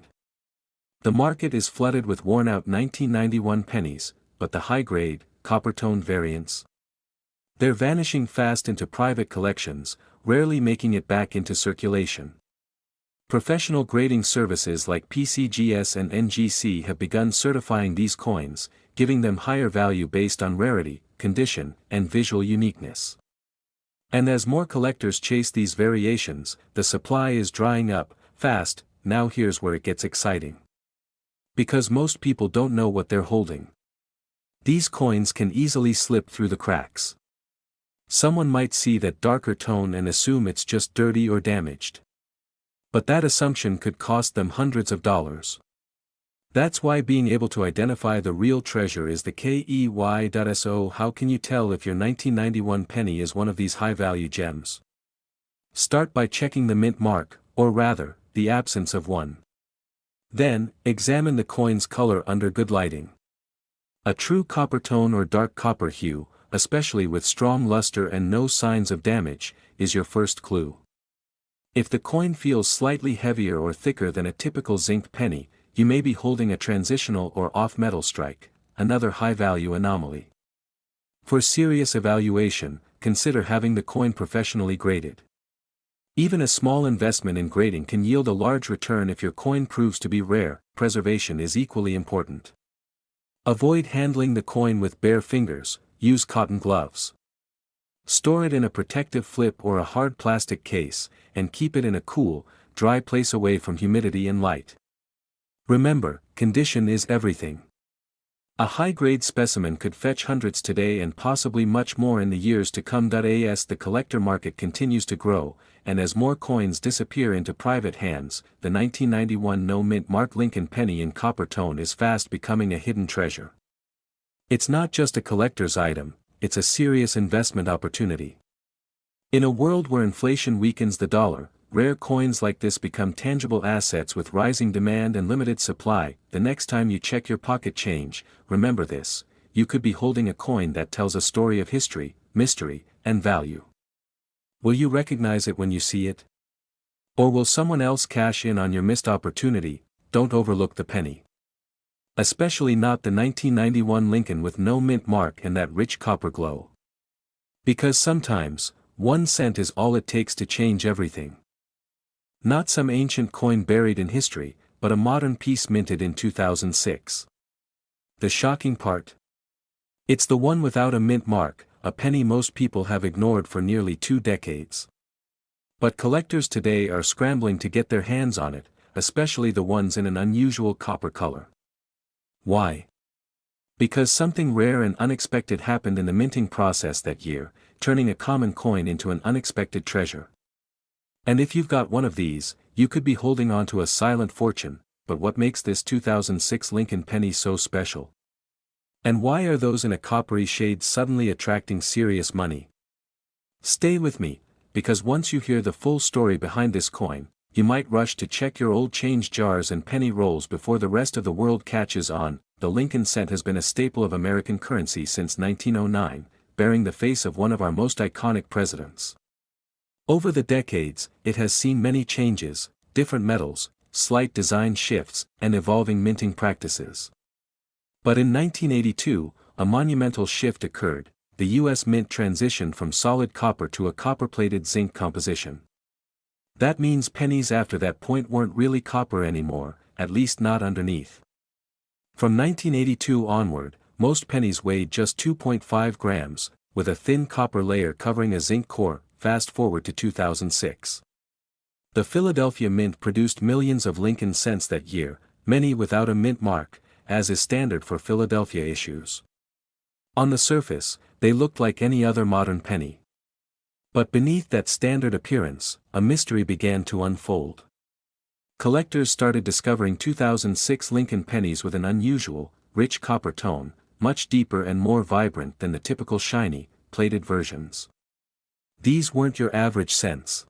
Speaker 1: The market is flooded with worn-out 1991 pennies, but the high-grade, copper-toned variants? They're vanishing fast into private collections, rarely making it back into circulation. Professional grading services like PCGS and NGC have begun certifying these coins, giving them higher value based on rarity, condition, and visual uniqueness. And as more collectors chase these variations, the supply is drying up, fast. Now here's where it gets exciting. Because most people don't know what they're holding. These coins can easily slip through the cracks. Someone might see that darker tone and assume it's just dirty or damaged. But that assumption could cost them hundreds of dollars. That's why being able to identify the real treasure is the key. So how can you tell if your 1991 penny is one of these high-value gems? Start by checking the mint mark, or rather, the absence of one. Then, examine the coin's color under good lighting. A true copper tone or dark copper hue, especially with strong luster and no signs of damage, is your first clue. If the coin feels slightly heavier or thicker than a typical zinc penny, you may be holding a transitional or off-metal strike, another high-value anomaly. For serious evaluation, consider having the coin professionally graded. Even a small investment in grading can yield a large return if your coin proves to be rare. Preservation is equally important. Avoid handling the coin with bare fingers, use cotton gloves. Store it in a protective flip or a hard plastic case, and keep it in a cool, dry place away from humidity and light. Remember, condition is everything. A high-grade specimen could fetch hundreds today and possibly much more in the years to come. As the collector market continues to grow, and as more coins disappear into private hands, the 1991 no-mint mark Lincoln penny in copper tone is fast becoming a hidden treasure. It's not just a collector's item, it's a serious investment opportunity. In a world where inflation weakens the dollar, rare coins like this become tangible assets with rising demand and limited supply. The next time you check your pocket change, remember this: you could be holding a coin that tells a story of history, mystery, and value. Will you recognize it when you see it? Or will someone else cash in on your missed opportunity? Don't overlook the penny. Especially not the 1991 Lincoln with no mint mark and that rich copper glow. Because sometimes, 1 cent is all it takes to change everything. Not some ancient coin buried in history, but a modern piece minted in 2006. The shocking part? It's the one without a mint mark, a penny most people have ignored for nearly 2 decades. But collectors today are scrambling to get their hands on it, especially the ones in an unusual copper color. Why? Because something rare and unexpected happened in the minting process that year, turning a common coin into an unexpected treasure. And if you've got one of these, you could be holding on to a silent fortune. But what makes this 2006 Lincoln penny so special? And why are those in a coppery shade suddenly attracting serious money? Stay with me, because once you hear the full story behind this coin, you might rush to check your old change jars and penny rolls before the rest of the world catches on. The Lincoln cent has been a staple of American currency since 1909, bearing the face of one of our most iconic presidents. Over the decades, it has seen many changes, different metals, slight design shifts, and evolving minting practices. But in 1982, a monumental shift occurred. The U.S. Mint transitioned from solid copper to a copper-plated zinc composition. That means pennies after that point weren't really copper anymore, at least not underneath. From 1982 onward, most pennies weighed just 2.5 grams, with a thin copper layer covering a zinc core. Fast forward to 2006. The Philadelphia Mint produced millions of Lincoln cents that year, many without a mint mark, as is standard for Philadelphia issues. On the surface, they looked like any other modern penny. But beneath that standard appearance, a mystery began to unfold. Collectors started discovering 2006 Lincoln pennies with an unusual, rich copper tone, much deeper and more vibrant than the typical shiny, plated versions. These weren't your average cents.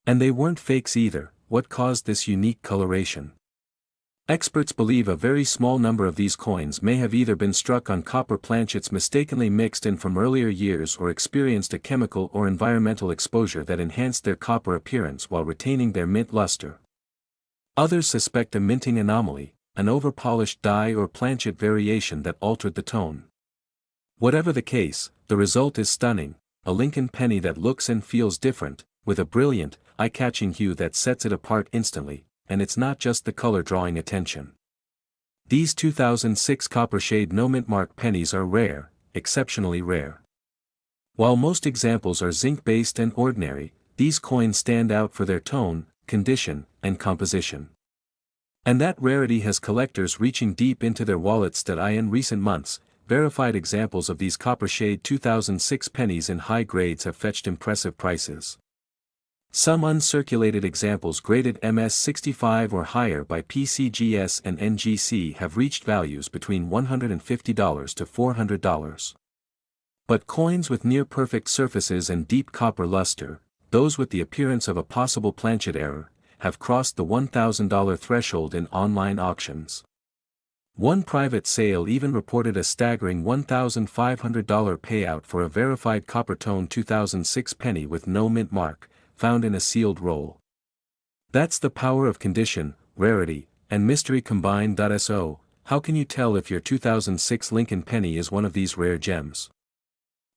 Speaker 1: And they weren't fakes either. What caused this unique coloration? Experts believe a very small number of these coins may have either been struck on copper planchets mistakenly mixed in from earlier years or experienced a chemical or environmental exposure that enhanced their copper appearance while retaining their mint luster. Others suspect a minting anomaly, an over-polished die or planchet variation that altered the tone. Whatever the case, the result is stunning, a Lincoln penny that looks and feels different, with a brilliant, eye-catching hue that sets it apart instantly. And it's not just the color drawing attention. These 2006 copper shade no mint mark pennies are rare, exceptionally rare. While most examples are zinc-based and ordinary, these coins stand out for their tone, condition, and composition. And that rarity has collectors reaching deep into their wallets. In recent months, verified examples of these copper shade 2006 pennies in high grades have fetched impressive prices. Some uncirculated examples graded MS65 or higher by PCGS and NGC have reached values between $150 to $400. But coins with near-perfect surfaces and deep copper luster, those with the appearance of a possible planchet error, have crossed the $1,000 threshold in online auctions. One private sale even reported a staggering $1,500 payout for a verified copper tone 2006 penny with no mint mark, found in a sealed roll. That's the power of condition, rarity, and mystery combined. So, how can you tell if your 2006 Lincoln penny is one of these rare gems?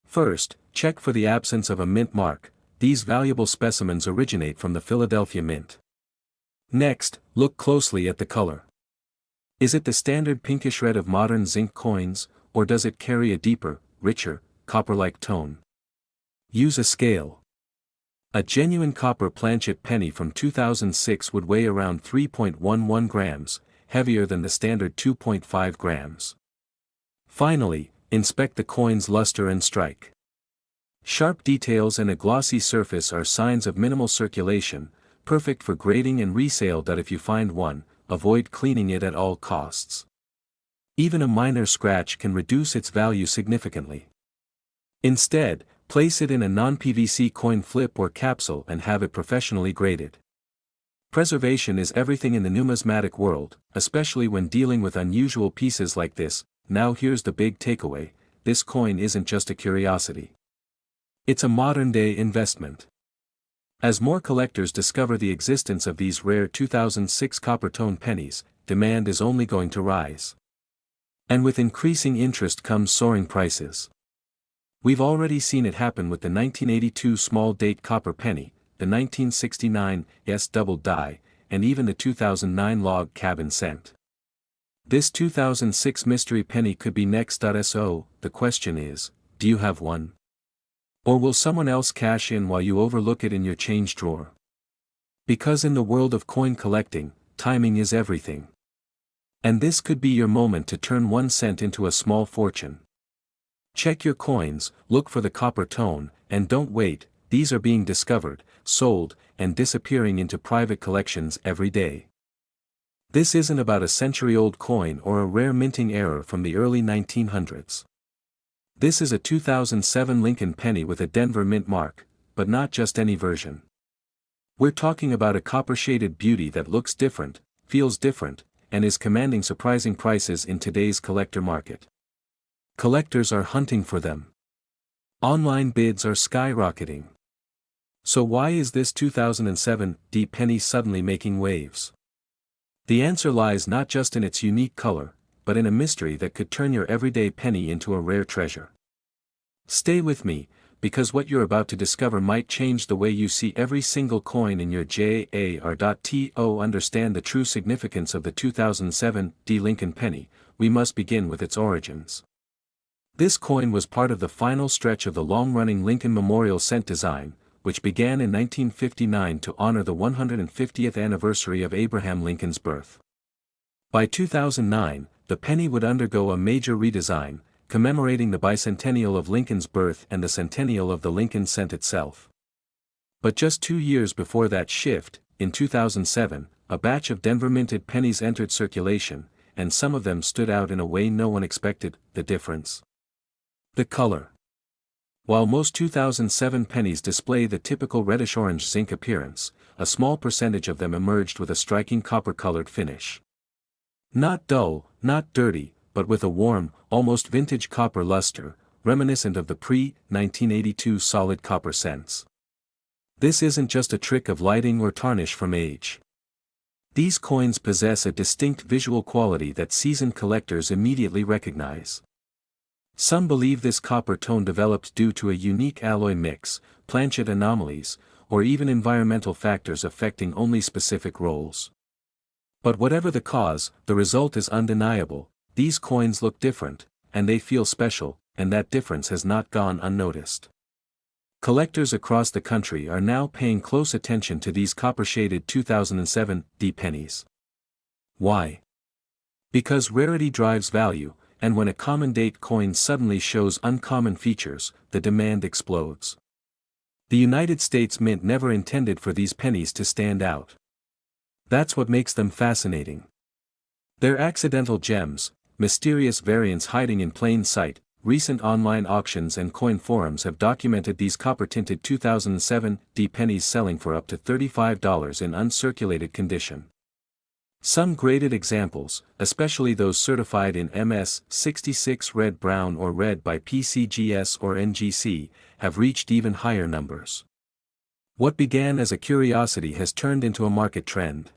Speaker 1: First, check for the absence of a mint mark. These valuable specimens originate from the Philadelphia Mint. Next, look closely at the color. Is it the standard pinkish red of modern zinc coins, or does it carry a deeper, richer, copper-like tone? Use a scale. A genuine copper planchet penny from 2006 would weigh around 3.11 grams, heavier than the standard 2.5 grams. Finally, inspect the coin's luster and strike. Sharp details and a glossy surface are signs of minimal circulation, perfect for grading and resale. That if you find one, avoid cleaning it at all costs. Even a minor scratch can reduce its value significantly. Instead, place it in a non-PVC coin flip or capsule and have it professionally graded. Preservation is everything in the numismatic world, especially when dealing with unusual pieces like this. Now here's the big takeaway: this coin isn't just a curiosity. It's a modern-day investment. As more collectors discover the existence of these rare 2006 copper-tone pennies, demand is only going to rise. And with increasing interest comes soaring prices. We've already seen it happen with the 1982 small-date copper penny, the 1969 double die, and even the 2009 log cabin cent. This 2006 mystery penny could be next. So, the question is, do you have one? Or will someone else cash in while you overlook it in your change drawer? Because in the world of coin collecting, timing is everything. And this could be your moment to turn 1 cent into a small fortune. Check your coins, look for the copper tone, and don't wait. These are being discovered, sold, and disappearing into private collections every day. This isn't about a century-old coin or a rare minting error from the early 1900s. This is a 2007 Lincoln penny with a Denver mint mark, but not just any version. We're talking about a copper-shaded beauty that looks different, feels different, and is commanding surprising prices in today's collector market. Collectors are hunting for them. Online bids are skyrocketing. So why is this 2007 D penny suddenly making waves? The answer lies not just in its unique color, but in a mystery that could turn your everyday penny into a rare treasure. Stay with me, because what you're about to discover might change the way you see every single coin in your jar. To understand the true significance of the 2007 D Lincoln penny, we must begin with its origins. This coin was part of the final stretch of the long-running Lincoln Memorial cent design, which began in 1959 to honor the 150th anniversary of Abraham Lincoln's birth. By 2009, the penny would undergo a major redesign, commemorating the bicentennial of Lincoln's birth and the centennial of the Lincoln cent itself. But just 2 years before that shift, in 2007, a batch of Denver-minted pennies entered circulation, and some of them stood out in a way no one expected. The difference? The color. While most 2007 pennies display the typical reddish-orange zinc appearance, a small percentage of them emerged with a striking copper-colored finish. Not dull, not dirty, but with a warm, almost vintage copper luster, reminiscent of the pre-1982 solid copper cents. This isn't just a trick of lighting or tarnish from age. These coins possess a distinct visual quality that seasoned collectors immediately recognize. Some believe this copper tone developed due to a unique alloy mix, planchet anomalies, or even environmental factors affecting only specific rolls. But whatever the cause, the result is undeniable. These coins look different, and they feel special, and that difference has not gone unnoticed. Collectors across the country are now paying close attention to these copper-shaded 2007 D pennies. Why? Because rarity drives value, and when a common date coin suddenly shows uncommon features, the demand explodes. The United States Mint never intended for these pennies to stand out. That's what makes them fascinating. They're accidental gems, mysterious variants hiding in plain sight. Recent online auctions and coin forums have documented these copper-tinted 2007 D pennies selling for up to $35 in uncirculated condition. Some graded examples, especially those certified in MS66 red-brown or red by PCGS or NGC, have reached even higher numbers. What began as a curiosity has turned into a market trend.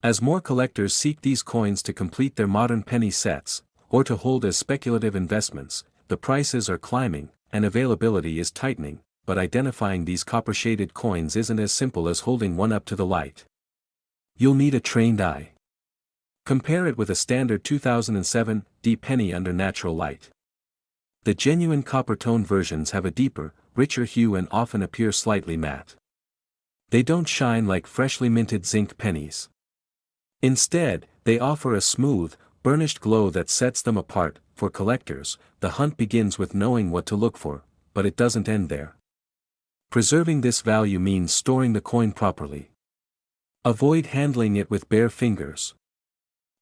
Speaker 1: As more collectors seek these coins to complete their modern penny sets, or to hold as speculative investments, the prices are climbing, and availability is tightening, but identifying these copper-shaded coins isn't as simple as holding one up to the light. You'll need a trained eye. Compare it with a standard 2007 D penny under natural light. The genuine copper-toned versions have a deeper, richer hue and often appear slightly matte. They don't shine like freshly minted zinc pennies. Instead, they offer a smooth, burnished glow that sets them apart. For collectors, the hunt begins with knowing what to look for, but it doesn't end there. Preserving this value means storing the coin properly. Avoid handling it with bare fingers.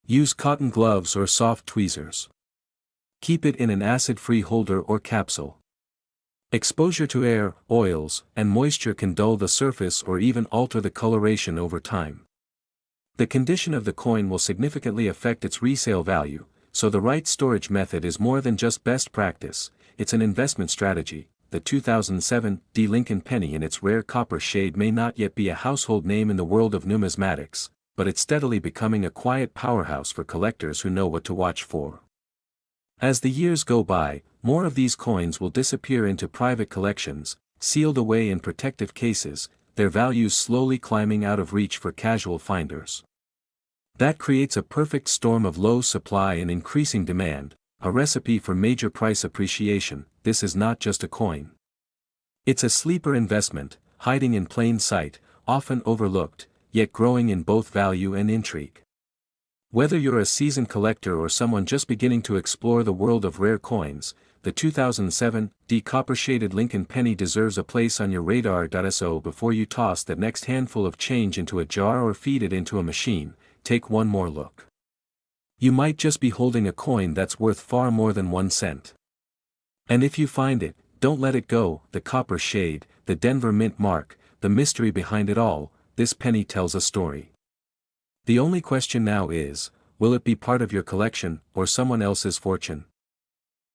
Speaker 1: Use cotton gloves or soft tweezers. Keep it in an acid-free holder or capsule. Exposure to air, oils, and moisture can dull the surface or even alter the coloration over time. The condition of the coin will significantly affect its resale value, so the right storage method is more than just best practice, it's an investment strategy. The 2007 D Lincoln penny in its rare copper shade may not yet be a household name in the world of numismatics, but it's steadily becoming a quiet powerhouse for collectors who know what to watch for. As the years go by, more of these coins will disappear into private collections, sealed away in protective cases, their values slowly climbing out of reach for casual finders. That creates a perfect storm of low supply and increasing demand, a recipe for major price appreciation. This is not just a coin. It's a sleeper investment, hiding in plain sight, often overlooked, yet growing in both value and intrigue. Whether you're a seasoned collector or someone just beginning to explore the world of rare coins, the 2007 D copper-shaded Lincoln penny deserves a place on your radar. So before you toss that next handful of change into a jar or feed it into a machine, take one more look. You might just be holding a coin that's worth far more than 1 cent. And if you find it, don't let it go. The copper shade, the Denver mint mark, the mystery behind it all, this penny tells a story. The only question now is, will it be part of your collection, or someone else's fortune?